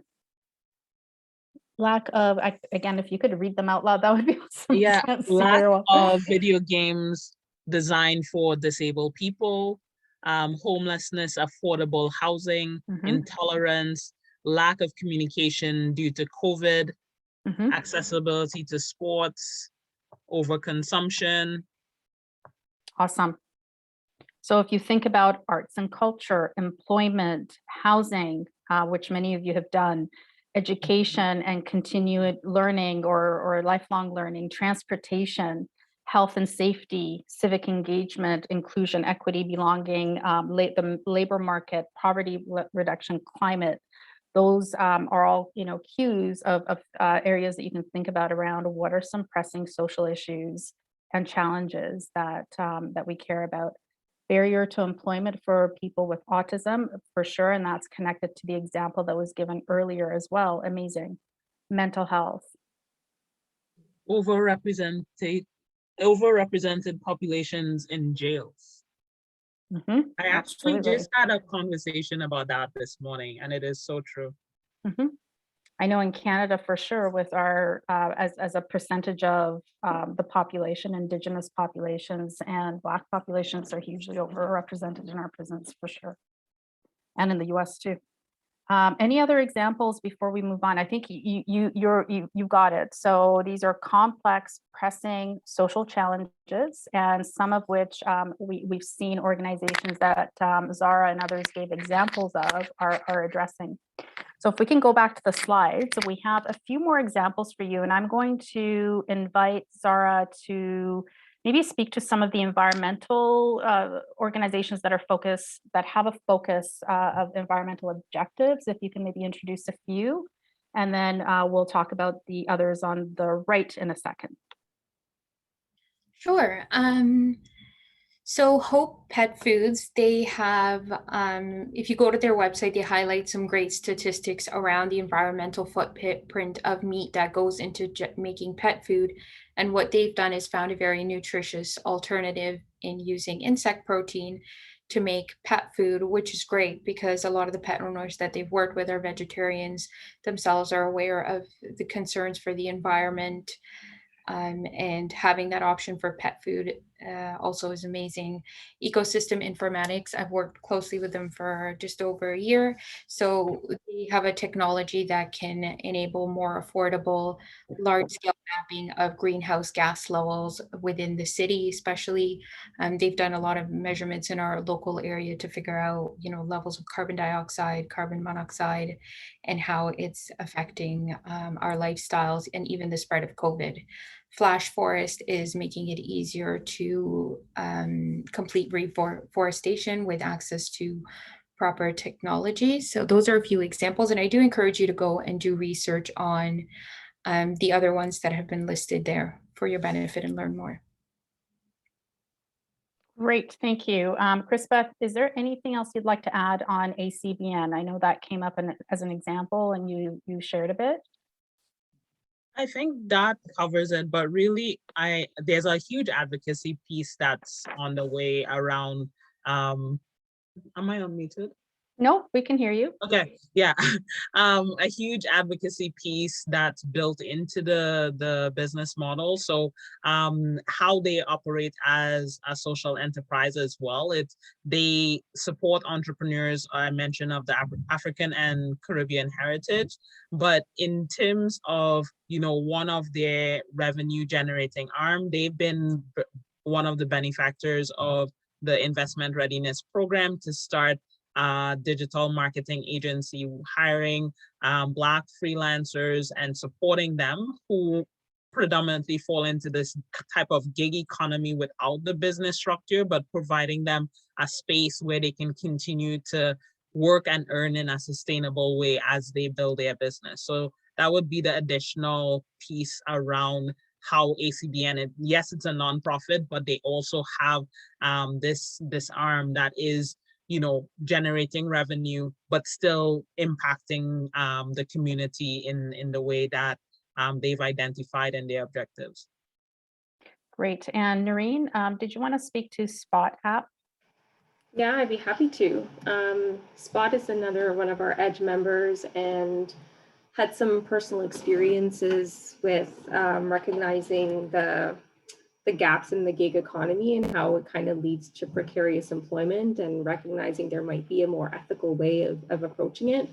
Lack of, again, if you could read them out loud, that would be awesome. Yeah, I can't see lack very well. of video games designed for disabled people, homelessness, affordable housing, Mhm. intolerance, lack of communication due to COVID, Mhm. accessibility to sports, overconsumption. Awesome. So if you think about arts and culture, employment, housing, which many of you have done, education and continued learning or lifelong learning, transportation, health and safety, civic engagement, inclusion, equity, belonging, the labor market, poverty reduction, climate. Those are all, cues of areas that you can think about around what are some pressing social issues and challenges that we care about. Barrier to employment for people with autism, for sure, and that's connected to the example that was given earlier as well. Amazing. Mental health. Overrepresented populations in jails. Mhm, I actually absolutely. just had a conversation about that this morning, and it is so true. Mhm. I know in Canada for sure, with our as a percentage of the population, Indigenous populations and Black populations are hugely overrepresented in our prisons for sure, and in the U.S. too. Any other examples before we move on? I think you got it. So these are complex, pressing social challenges, and some of which we've seen organizations that Zara and others gave examples of are addressing. So if we can go back to the slides, we have a few more examples for you, and I'm going to invite Zara to maybe speak to some of the environmental organizations that have a focus of environmental objectives. If you can maybe introduce a few, and then we'll talk about the others on the right in a second. Sure. So Hope Pet Foods, they have, if you go to their website, they highlight some great statistics around the environmental footprint of meat that goes into making pet food. And what they've done is found a very nutritious alternative in using insect protein to make pet food, which is great because a lot of the pet owners that they've worked with are vegetarians themselves, are aware of the concerns for the environment. And having that option for pet food also is amazing. Ecosystem Informatics, I've worked closely with them for just over a year. So they have a technology that can enable more affordable, large-scale mapping of greenhouse gas levels within the city, especially. They've done a lot of measurements in our local area to figure out, levels of carbon dioxide, carbon monoxide, and how it's affecting our lifestyles and even the spread of COVID. Flash Forest is making it easier to complete reforestation with access to proper technology. So those are a few examples, and I do encourage you to go and do research on the other ones that have been listed there for your benefit and learn more. Great, thank you. Chrisbeth, is there anything else you'd like to add on ACBN? I know that came up as an example and you shared a bit. I think that covers it, but really, there's a huge advocacy piece that's on the way around. Am I unmuted? No, we can hear you. Okay, yeah, a huge advocacy piece that's built into the business model. So how they operate as a social enterprise as well. They support entrepreneurs, I mentioned, of the African and Caribbean heritage, but in terms of, one of their revenue generating arm, they've been one of the benefactors of the investment readiness program to start digital marketing agency, hiring Black freelancers and supporting them who predominantly fall into this type of gig economy without the business structure, but providing them a space where they can continue to work and earn in a sustainable way as they build their business. So that would be the additional piece around how ACBN, yes, it's a nonprofit, but they also have this arm that is generating revenue, but still impacting the community in the way that they've identified in their objectives. Great. And Noreen, did you want to speak to Spot app? Yeah, I'd be happy to. Spot is another one of our EDGE members and had some personal experiences with recognizing the gaps in the gig economy and how it kind of leads to precarious employment, and recognizing there might be a more ethical way of approaching it.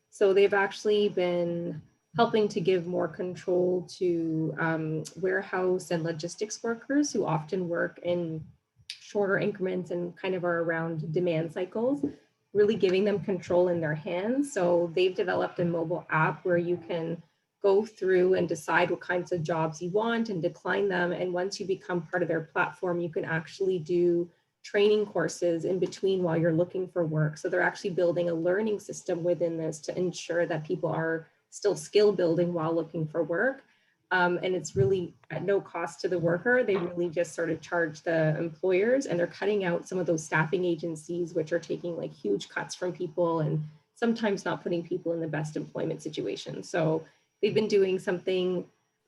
So they've actually been helping to give more control to warehouse and logistics workers who often work in shorter increments and kind of are around demand cycles, really giving them control in their hands. So they've developed a mobile app where you can go through and decide what kinds of jobs you want and decline them. And once you become part of their platform, you can actually do training courses in between while you're looking for work. So they're actually building a learning system within this to ensure that people are still skill building while looking for work. And it's really at no cost to the worker. They really just sort of charge the employers, and they're cutting out some of those staffing agencies, which are taking like huge cuts from people and sometimes not putting people in the best employment situation. So they've been doing something,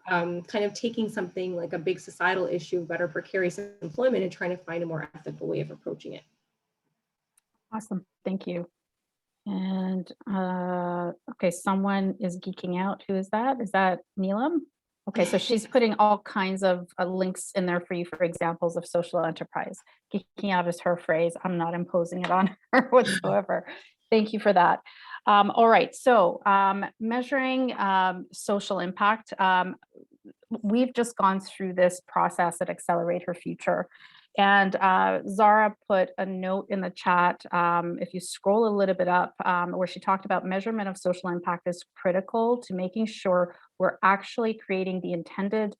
kind of taking something like a big societal issue about our precarious employment and trying to find a more ethical way of approaching it. Awesome, thank you. And okay, someone is geeking out. Who is that? Is that Neelam? Okay, so she's putting all kinds of links in there for you for examples of social enterprise. Geeking out is her phrase. I'm not imposing it on her whatsoever. Thank you for that. All right, so measuring social impact. We've just gone through this process at Accelerate Her Future. And Zara put a note in the chat, if you scroll a little bit up, where she talked about measurement of social impact is critical to making sure we're actually creating the intended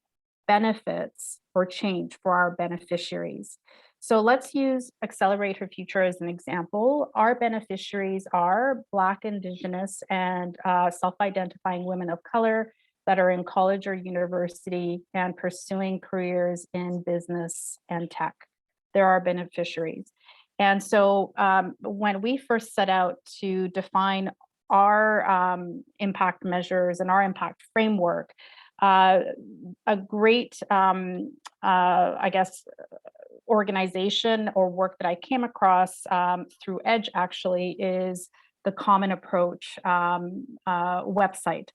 benefits or change for our beneficiaries. So let's use Accelerate Her Future as an example. Our beneficiaries are Black, Indigenous, and self-identifying women of color that are in college or university and pursuing careers in business and tech. They're our beneficiaries. And so when we first set out to define our impact measures and our impact framework, a great, I guess, organization or work that I came across through EDGE actually is the Common Approach website.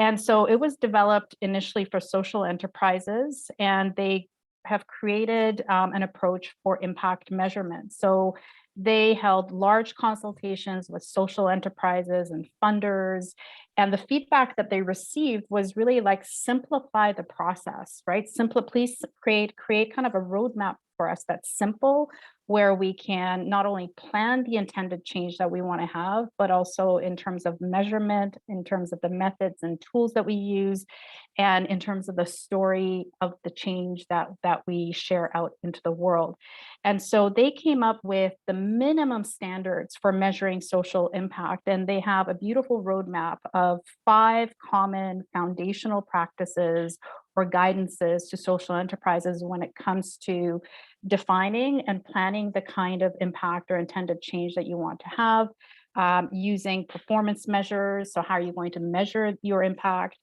And so it was developed initially for social enterprises, and they have created an approach for impact measurement. So they held large consultations with social enterprises and funders, and the feedback that they received was really like, simplify the process, right? Please create kind of a roadmap for us that's simple, where we can not only plan the intended change that we want to have, but also in terms of measurement, in terms of the methods and tools that we use, and in terms of the story of the change that we share out into the world. And so they came up with the minimum standards for measuring social impact, and they have a beautiful roadmap of 5 common foundational practices or guidances to social enterprises when it comes to defining and planning the kind of impact or intended change that you want to have, using performance measures. So how are you going to measure your impact?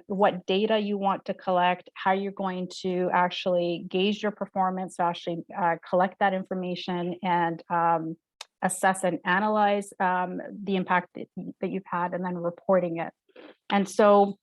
What data you want to collect, how you're going to actually gauge your performance, so actually collect that information and assess and analyze the impact that you've had, and then reporting it. And so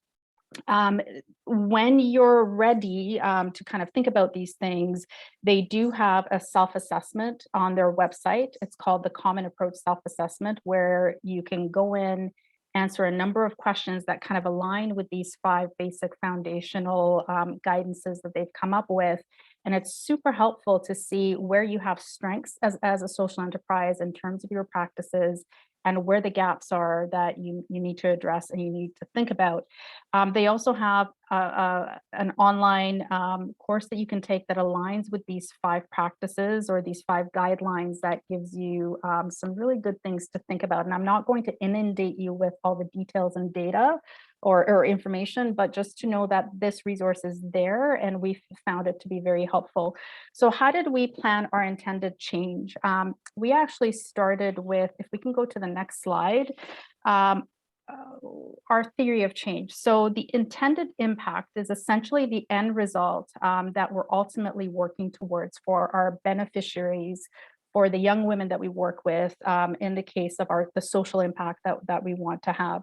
when you're ready to kind of think about these things, they do have a self-assessment on their website. It's called the Common Approach Self-Assessment, where you can go in, answer a number of questions that kind of align with these 5 basic foundational guidances that they've come up with. And it's super helpful to see where you have strengths as a social enterprise in terms of your practices, and where the gaps are that you need to address and you need to think about. They also have an online course that you can take that aligns with these 5 practices or these 5 guidelines that gives you some really good things to think about. And I'm not going to inundate you with all the details and data or information, but just to know that this resource is there, and we found it to be very helpful. So how did we plan our intended change? We actually started with, if we can go to the next slide, our theory of change. So the intended impact is essentially the end result that we're ultimately working towards for our beneficiaries, for the young women that we work with, in the case of the social impact that we want to have.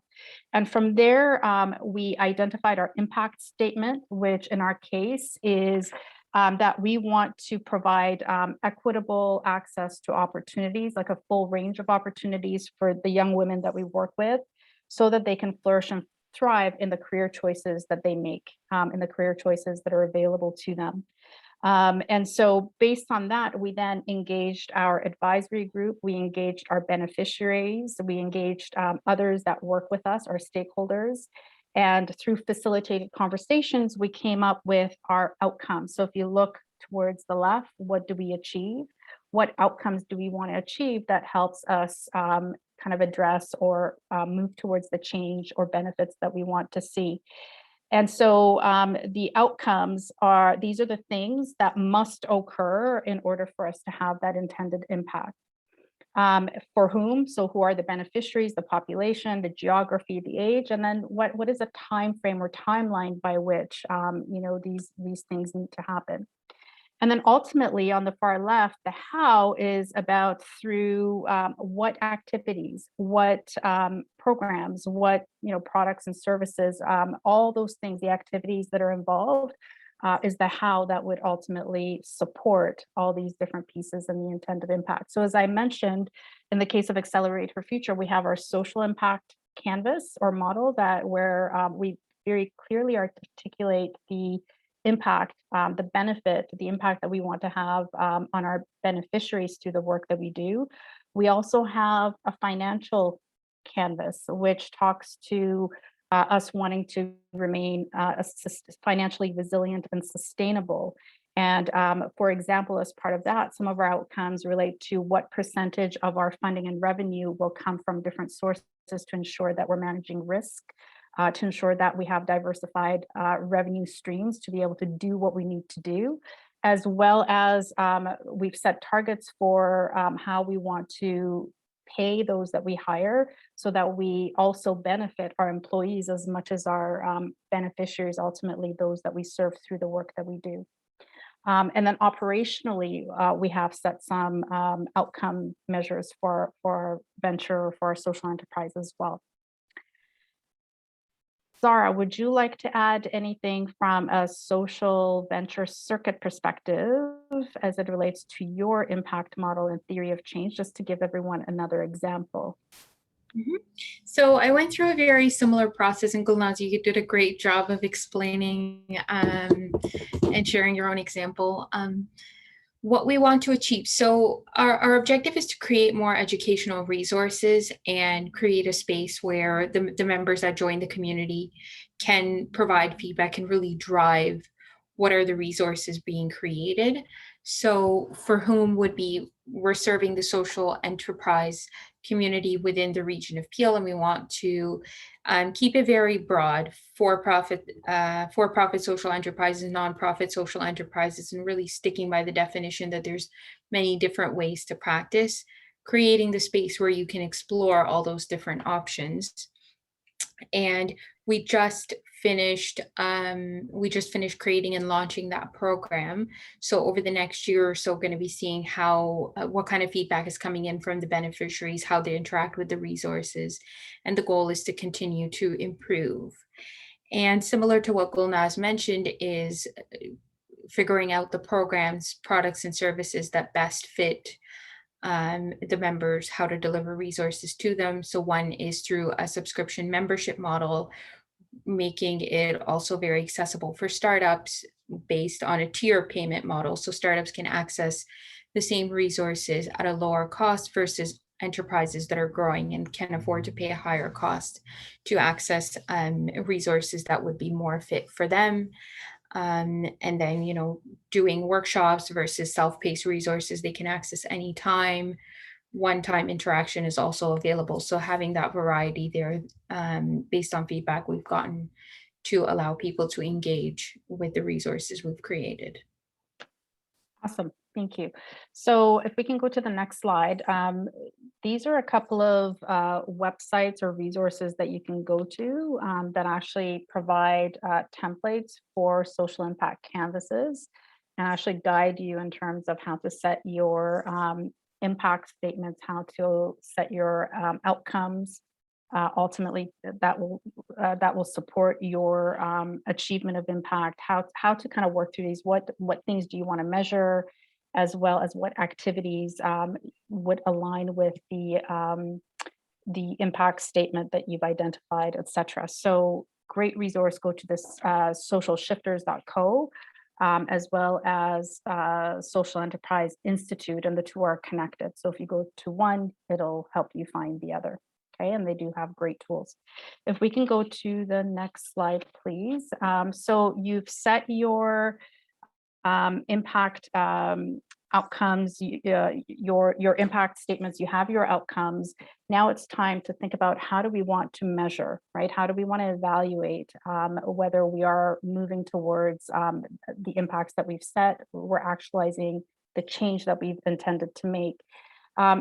And from there, we identified our impact statement, which in our case is that we want to provide equitable access to opportunities, like a full range of opportunities for the young women that we work with, so that they can flourish and thrive in the career choices that they make, in the career choices that are available to them. And so based on that, we then engaged our advisory group, we engaged our beneficiaries, we engaged others that work with us, our stakeholders, And through facilitated conversations, we came up with our outcomes. So if you look towards the left, what do we achieve? What outcomes do we want to achieve that helps us kind of address or move towards the change or benefits that we want to see? And so the outcomes are, these are the things that must occur in order for us to have that intended impact. For whom? So who are the beneficiaries, the population, the geography, the age, and then what is a time frame or timeline by which these things need to happen. And then ultimately on the far left, the how is about through what activities, what programs, what products and services, all those things, the activities that are involved is the how that would ultimately support all these different pieces and the intended impact. So as I mentioned, in the case of Accelerate for Future, we have our social impact canvas or model where we very clearly articulate the impact, the benefit, the impact that we want to have on our beneficiaries through the work that we do. We also have a financial canvas, which talks to us wanting to remain financially resilient and sustainable. And for example, as part of that, some of our outcomes relate to what percentage of our funding and revenue will come from different sources to ensure that we're managing risk, to ensure that we have diversified revenue streams to be able to do what we need to do, as well as we've set targets for how we want to pay those that we hire so that we also benefit our employees as much as our beneficiaries, ultimately those that we serve through the work that we do. And then operationally, we have set some outcome measures for our venture, for our social enterprise as well. Zara, would you like to add anything from a social venture circuit perspective as it relates to your impact model and theory of change, just to give everyone another example? So I went through a very similar process, and Gulnaz, you did a great job of explaining and sharing your own example. What we want to achieve. So our objective is to create more educational resources and create a space where the members that join the community can provide feedback and really drive what are the resources being created. So for whom would be, we're serving the social enterprise community within the region of Peel, and we want to keep it very broad: for-profit social enterprises, nonprofit social enterprises, and really sticking by the definition that there's many different ways to practice, creating the space where you can explore all those different options. And we just finished creating and launching that program. So over the next year or so, going to be seeing how what kind of feedback is coming in from the beneficiaries, how they interact with the resources, and the goal is to continue to improve. And similar to what Gulnaz mentioned, is figuring out the programs, products, and services that best fit the members, how to deliver resources to them. So one is through a subscription membership model, making it also very accessible for startups based on a tier payment model. So startups can access the same resources at a lower cost versus enterprises that are growing and can afford to pay a higher cost to access resources that would be more fit for them. And then, doing workshops versus self-paced resources they can access anytime. One-time interaction is also available. So having that variety there, based on feedback we've gotten, to allow people to engage with the resources we've created. Awesome, thank you. So if we can go to the next slide, these are a couple of websites or resources that you can go to that actually provide templates for social impact canvases and actually guide you in terms of how to set your impact statements, how to set your outcomes. Ultimately, that will support your achievement of impact. How to kind of work through these. What things do you want to measure, as well as what activities would align with the impact statement that you've identified, etc. So great resource. Go to this socialshifters.co. As well as Social Enterprise Institute, and the two are connected. So if you go to one, it'll help you find the other. okay? And they do have great tools. If we can go to the next slide, please. So you've set your impact outcomes, your impact statements, you have your outcomes. Now it's time to think about how do we want to measure, right? How do we want to evaluate whether we are moving towards the impacts that we've set, we're actualizing the change that we've intended to make.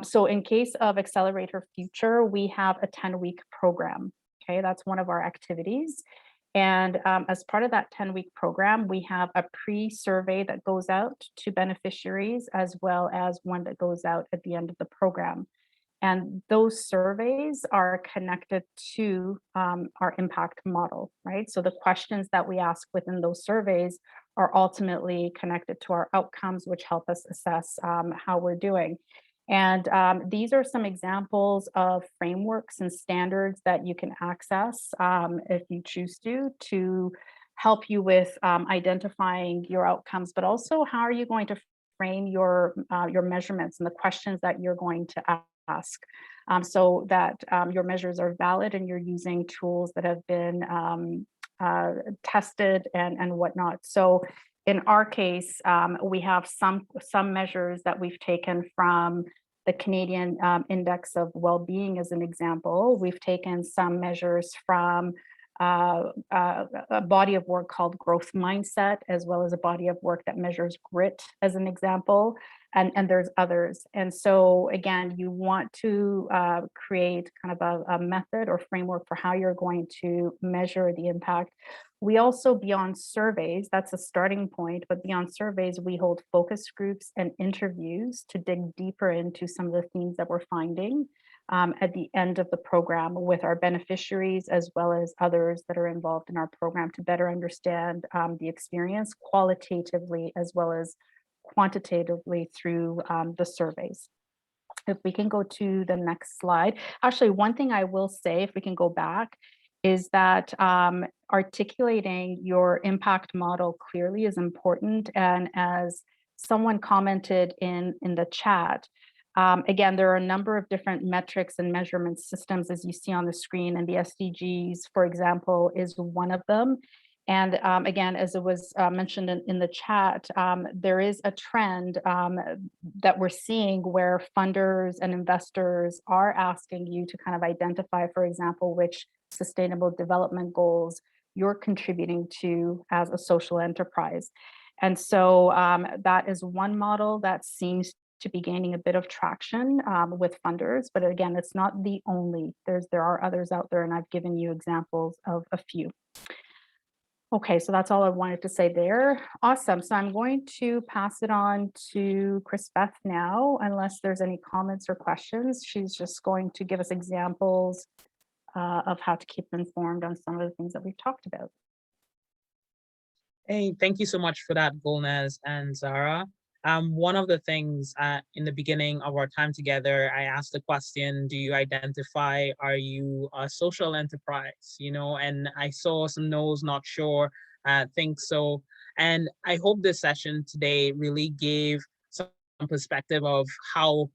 So in case of Accelerator Future, we have a 10-week program, okay? That's one of our activities. And as part of that 10-week program, we have a pre-survey that goes out to beneficiaries, as well as one that goes out at the end of the program. And those surveys are connected to our impact model, right? So the questions that we ask within those surveys are ultimately connected to our outcomes, which help us assess how we're doing. And these are some examples of frameworks and standards that you can access if you choose to help you with identifying your outcomes, but also how are you going to frame your measurements and the questions that you're going to ask so that your measures are valid and you're using tools that have been tested and whatnot. So in our case, we have some measures that we've taken from the Canadian Index of Wellbeing as an example. We've taken some measures from a body of work called Growth Mindset, as well as a body of work that measures grit as an example, and there's others. And so again, you want to create kind of a method or framework for how you're going to measure the impact. We also, beyond surveys, that's a starting point, but beyond surveys, we hold focus groups and interviews to dig deeper into some of the themes that we're finding at the end of the program with our beneficiaries, as well as others that are involved in our program, to better understand the experience qualitatively as well as quantitatively through the surveys. If we can go to the next slide. Actually, one thing I will say, if we can go back, is that articulating your impact model clearly is important. And as someone commented in the chat, again, there are a number of different metrics and measurement systems, as you see on the screen, and the SDGs, for example, is one of them. And again, as it was mentioned in the chat, there is a trend that we're seeing where funders and investors are asking you to kind of identify, for example, which sustainable development goals you're contributing to as a social enterprise. And so that is one model that seems to be gaining a bit of traction with funders, but again, it's not the only. There are others out there, and I've given you examples of a few. Okay, so that's all I wanted to say there. Awesome. So I'm going to pass it on to Chris Beth now, unless there's any comments or questions. She's just going to give us examples of how to keep informed on some of the things that we've talked about. Hey, thank you so much for that, Golnaz and Zara. One of the things in the beginning of our time together, I asked the question, do you identify, are you a social enterprise? You know, and I saw some no's, not sure, think so. And I hope this session today really gave some perspective of how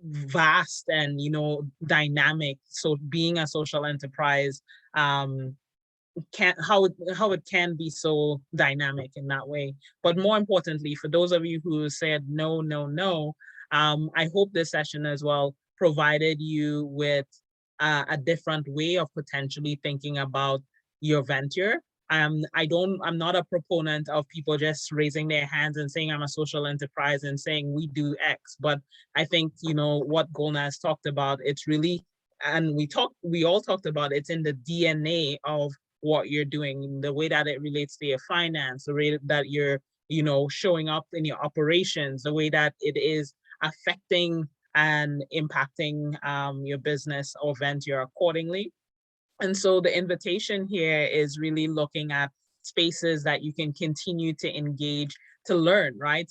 vast and, you know, dynamic so being a social enterprise how it can be so dynamic in that way. But more importantly, for those of you who said no, I hope this session as well provided you with a different way of potentially thinking about your venture. I'm not a proponent of people just raising their hands and saying I'm a social enterprise and saying we do X, but I think, you know, what Golnaz talked about, it's really, and we all talked about, it's in the DNA of what you're doing, the way that it relates to your finance, the way that you're, you know, showing up in your operations, the way that it is affecting and impacting your business or venture accordingly. And so the invitation here is really looking at spaces that you can continue to engage to learn, right?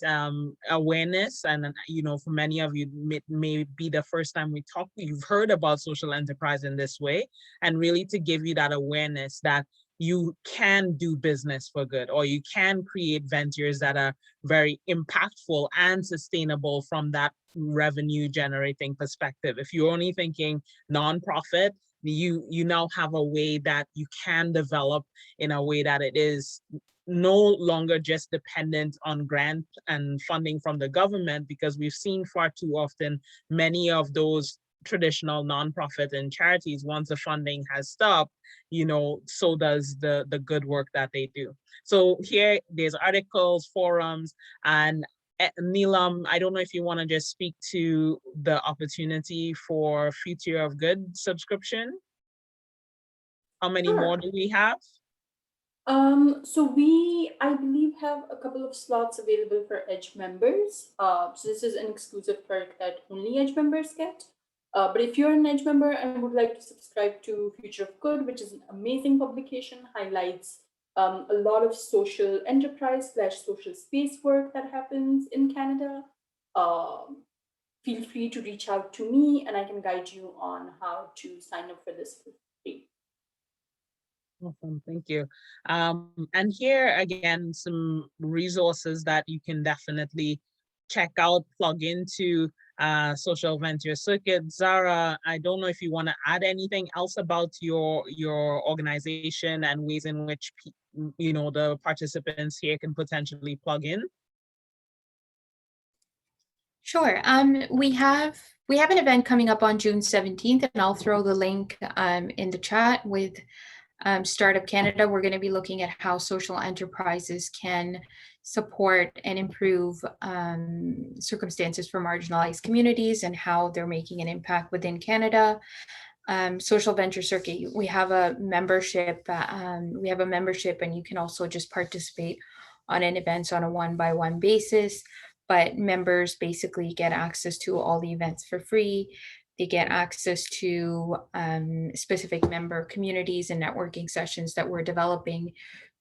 Awareness, and you know, for many of you, may be the first time you've heard about social enterprise in this way, and really to give you that awareness that you can do business for good, or you can create ventures that are very impactful and sustainable from that revenue generating perspective. If you're only thinking nonprofit, you now have a way that you can develop in a way that it is no longer just dependent on grant and funding from the government, because we've seen far too often many of those traditional nonprofit and charities, once the funding has stopped, so does the good work that they do. So here, there's articles, forums, and Neelam, I don't know if you want to just speak to the opportunity for Future of Good subscription. How many more do we have? So we, I believe, have a couple of slots available for Edge members. So this is an exclusive perk that only Edge members get. But if you're an Edge member and would like to subscribe to Future of Good, which is an amazing publication, highlights a lot of social enterprise / social space work that happens in Canada, feel free to reach out to me and I can guide you on how to sign up for this for free. Awesome, thank you. And here again, some resources that you can definitely check out, plug into Social Venture Circuit. Zara, I don't know if you want to add anything else about your organization and ways in which the participants here can potentially plug in. Sure. We have an event coming up on June 17th, and I'll throw the link in the chat with Startup Canada. We're going to be looking at how social enterprises can support and improve circumstances for marginalized communities and how they're making an impact within Canada. Social Venture Circuit, we have a membership. And you can also just participate on an events on a one-by-one basis. But members basically get access to all the events for free. They get access to specific member communities and networking sessions that we're developing,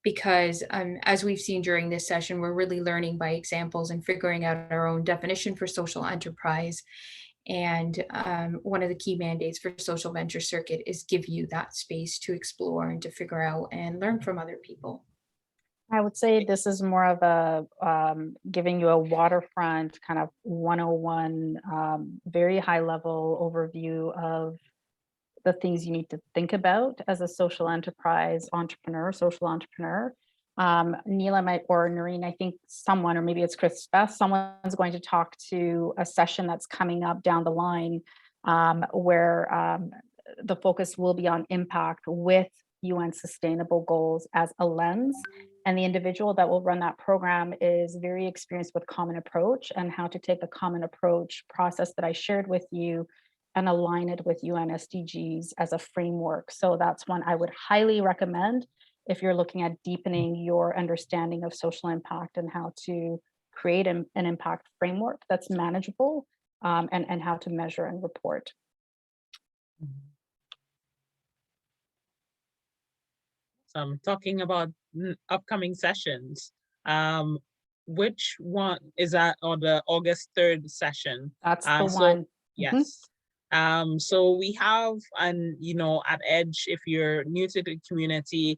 because as we've seen during this session, we're really learning by examples and figuring out our own definition for social enterprise. And one of the key mandates for Social Venture Circuit is give you that space to explore and to figure out and learn from other people. I would say this is more of a giving you a waterfront kind of 101, very high level overview of the things you need to think about as a social enterprise entrepreneur, social entrepreneur. Neela or Noreen, I think someone, or maybe it's Chris Beth, someone's going to talk to a session that's coming up down the line where the focus will be on impact with UN sustainable goals as a lens. And the individual that will run that program is very experienced with common approach and how to take a common approach process that I shared with you and align it with UN SDGs as a framework. So that's one I would highly recommend if you're looking at deepening your understanding of social impact and how to create an impact framework that's manageable and how to measure and report. Talking about upcoming sessions, which one is that, or the August 3rd session? That's the one. Yes. So we have, at Edge, if you're new to the community,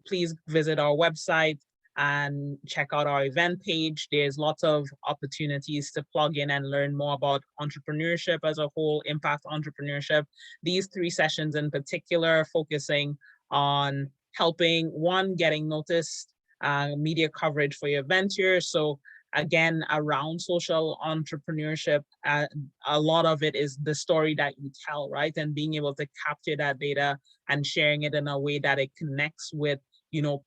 please visit our website and check out our event page. There's lots of opportunities to plug in and learn more about entrepreneurship as a whole, impact entrepreneurship. These 3 sessions in particular focusing on helping, one, getting noticed, media coverage for your venture. So again, around social entrepreneurship, a lot of it is the story that you tell, right? And being able to capture that data and sharing it in a way that it connects with,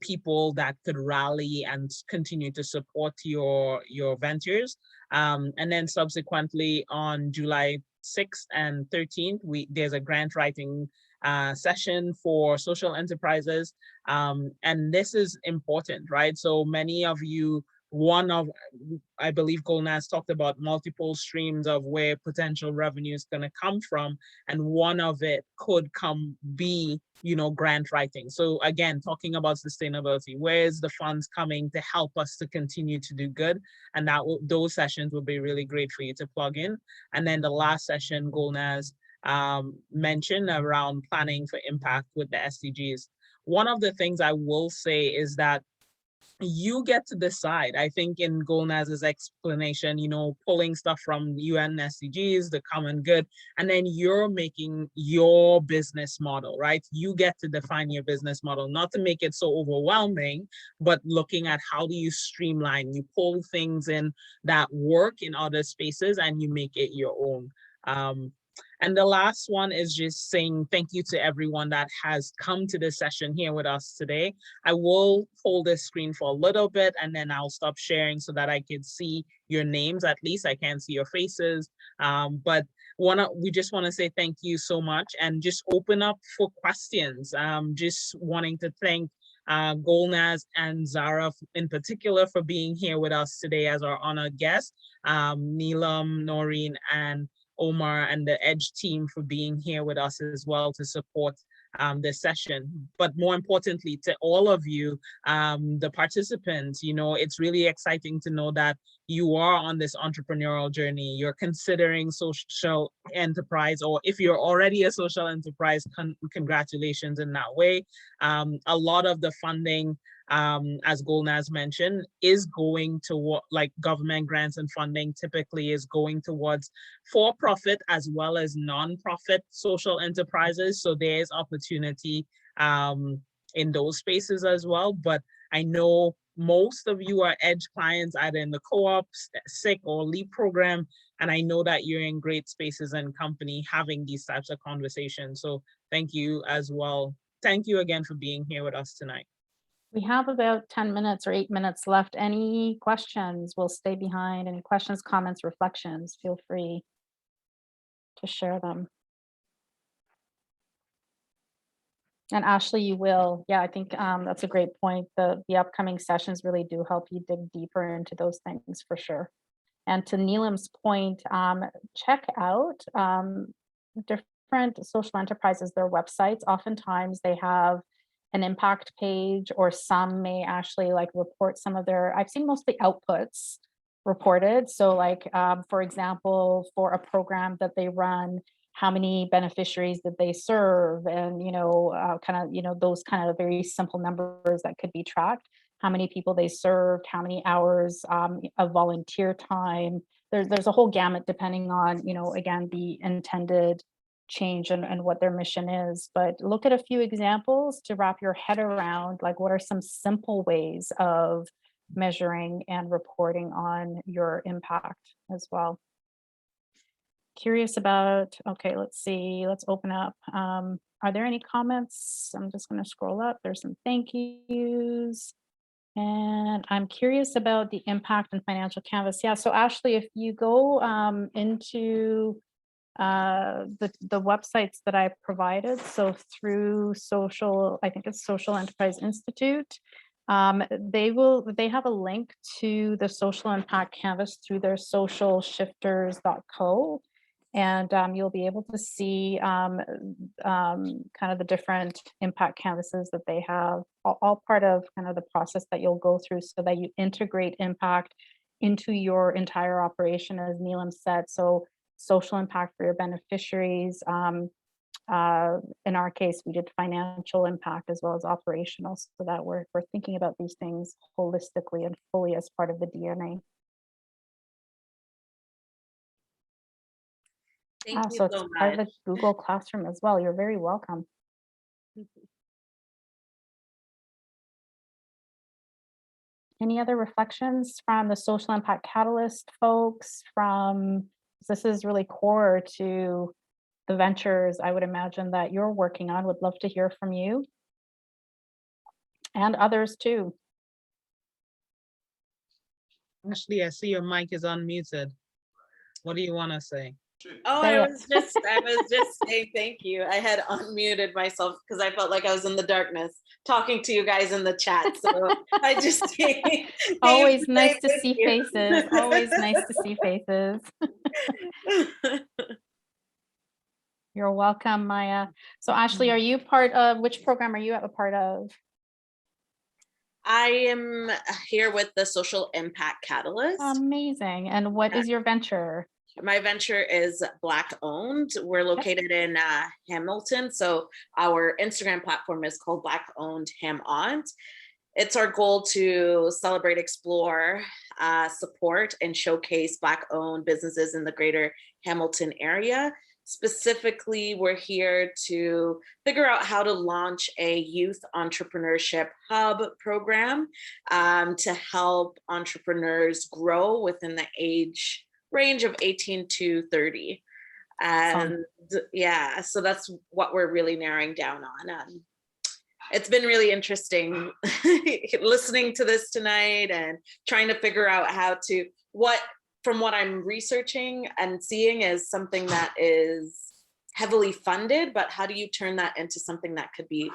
people that could rally and continue to support your ventures. And then subsequently on July 6th and 13th, there's a grant writing session for social enterprises. And this is important, right? So many of you, I believe Golnaz talked about multiple streams of where potential revenue is going to come from. And one of it could be, grant writing. So again, talking about sustainability, where is the funds coming to help us to continue to do good? And those sessions will be really great for you to plug in. And then the last session, Golnaz mentioned around planning for impact with the SDGs. one of the things I will say is that you get to decide. I think in Golnaz's explanation, pulling stuff from UN SDGs, the common good, and then you're making your business model, right? You get to define your business model, not to make it so overwhelming, but looking at how do you streamline, you pull things in that work in other spaces and you make it your own. And the last one is just saying thank you to everyone that has come to this session here with us today. I will hold this screen for a little bit and then I'll stop sharing so that I can see your names. At least I can't see your faces. But we just want to say thank you so much and just open up for questions. Just wanting to thank Golnaz and Zara in particular for being here with us today as our honored guests, Neelam, Noreen, and Omar and the EDGE team for being here with us as well to support this session. But more importantly, to all of you, the participants, it's really exciting to know that you are on this entrepreneurial journey. You're considering social enterprise, or if you're already a social enterprise, congratulations in that way. A lot of the funding, as Golnaz mentioned, is going to like government grants and funding typically is going towards for-profit as well as non-profit social enterprises. So there is opportunity in those spaces as well. But I know most of you are EDGE clients either in the co-op, SIC, or LEAP program. And I know that you're in great spaces and company having these types of conversations. So thank you as well. Thank you again for being here with us tonight. We have about 10 minutes or 8 minutes left. Any questions? We'll stay behind. Any questions, comments, reflections? Feel free to share them. And Ashley, you will. Yeah, I think that's a great point. The upcoming sessions really do help you dig deeper into those things for sure. And to Neelam's point, check out different social enterprises, their websites. Oftentimes they have an impact page, or some may actually like report some of their, I've seen mostly outputs reported. So like, for example, for a program that they run, how many beneficiaries did they serve? And, those kind of very simple numbers that could be tracked. How many people they served, how many hours of volunteer time. There's a whole gamut depending on, again, the intended change and what their mission is. But look at a few examples to wrap your head around, like what are some simple ways of measuring and reporting on your impact as well. Curious about, okay, let's see, let's open up. Are there any comments? I'm just going to scroll up. There's some thank yous. And I'm curious about the impact and financial canvas. Yeah, so Ashley, if you go into the websites that I provided, so through I think it's Social Enterprise Institute, they have a link to the social impact canvas through their socialshifters.co. And you'll be able to see kind of the different impact canvases that they have, all part of kind of the process that you'll go through so that you integrate impact into your entire operation, as Neelam said. So social impact for your beneficiaries. In our case, we did financial impact as well as operational, so that we're thinking about these things holistically and fully as part of the DNA. Thank you So it's so part of much. the Google Classroom as well. You're very welcome. Any other reflections from the Social Impact Catalyst folks? This is really core to the ventures I would imagine that you're working on. Would love to hear from you and others too. Ashley, I see your mic is unmuted. What do you want to say? Oh, Say I it. was just saying thank you. I had unmuted myself because I felt like I was in the darkness talking to you guys in the chat. So I just always nice to see faces. Always nice to see faces. You're welcome, Maya. So Ashley, are you part of, which program are you a part of? I am here with the Social Impact Catalyst. Amazing. And what is your venture? My venture is Black owned. We're located in Hamilton. So our Instagram platform is called Black Owned Ham Aunt. It's our goal to celebrate, explore, support, and showcase Black owned businesses in the greater Hamilton area. Specifically, we're here to figure out how to launch a youth entrepreneurship hub program to help entrepreneurs grow within the age range of 18 to 30. And yeah, so that's what we're really narrowing down on. It's been really interesting listening to this tonight and trying to figure out how to, from what I'm researching and seeing is something that is heavily funded, but how do you turn that into something that could be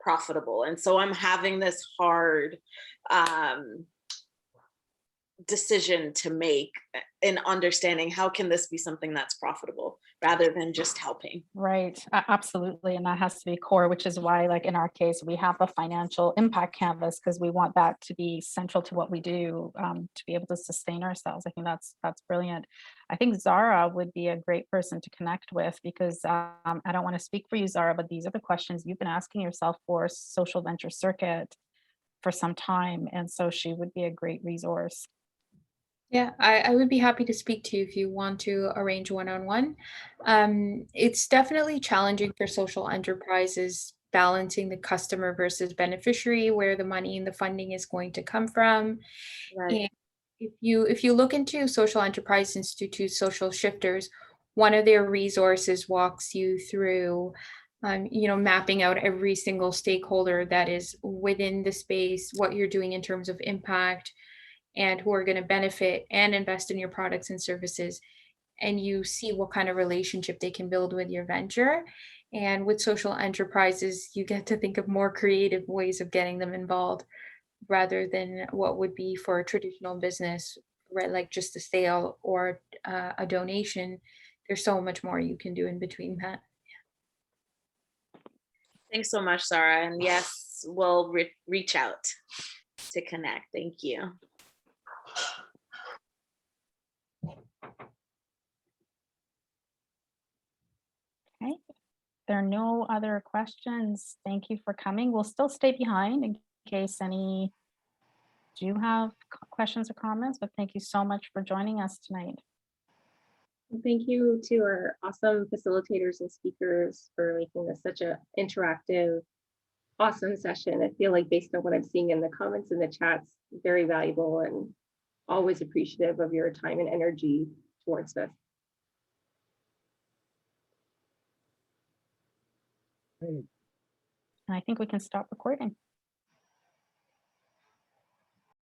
profitable? And so I'm having this hard decision to make in understanding how can this be something that's profitable rather than just helping. Right, absolutely. And that has to be core, which is why, like in our case, we have a financial impact canvas because we want that to be central to what we do to be able to sustain ourselves. I think that's brilliant. I think Zara would be a great person to connect with because I don't want to speak for you, Zara, but these are the questions you've been asking yourself for social venture circuit for some time. And so she would be a great resource. Yeah, I would be happy to speak to you if you want to arrange one-on-one. It's definitely challenging for social enterprises balancing the customer versus beneficiary, where the money and the funding is going to come from. Right. And if you look into Social Enterprise Institute Social Shifters, one of their resources walks you through mapping out every single stakeholder that is within the space, what you're doing in terms of impact, and who are going to benefit and invest in your products and services. And you see what kind of relationship they can build with your venture. And with social enterprises, you get to think of more creative ways of getting them involved rather than what would be for a traditional business, right? Like just a sale or a donation. There's so much more you can do in between that. Thanks so much, Sarah. And yes, we'll reach out to connect. Thank you. Okay, there are no other questions. Thank you for coming. We'll still stay behind in case any do have questions or comments, but thank you so much for joining us tonight. Thank you to our awesome facilitators and speakers for making this such an interactive, awesome session. I feel like based on what I'm seeing in the comments and the chats, very valuable and always appreciative of your time and energy towards this. And I think we can stop recording.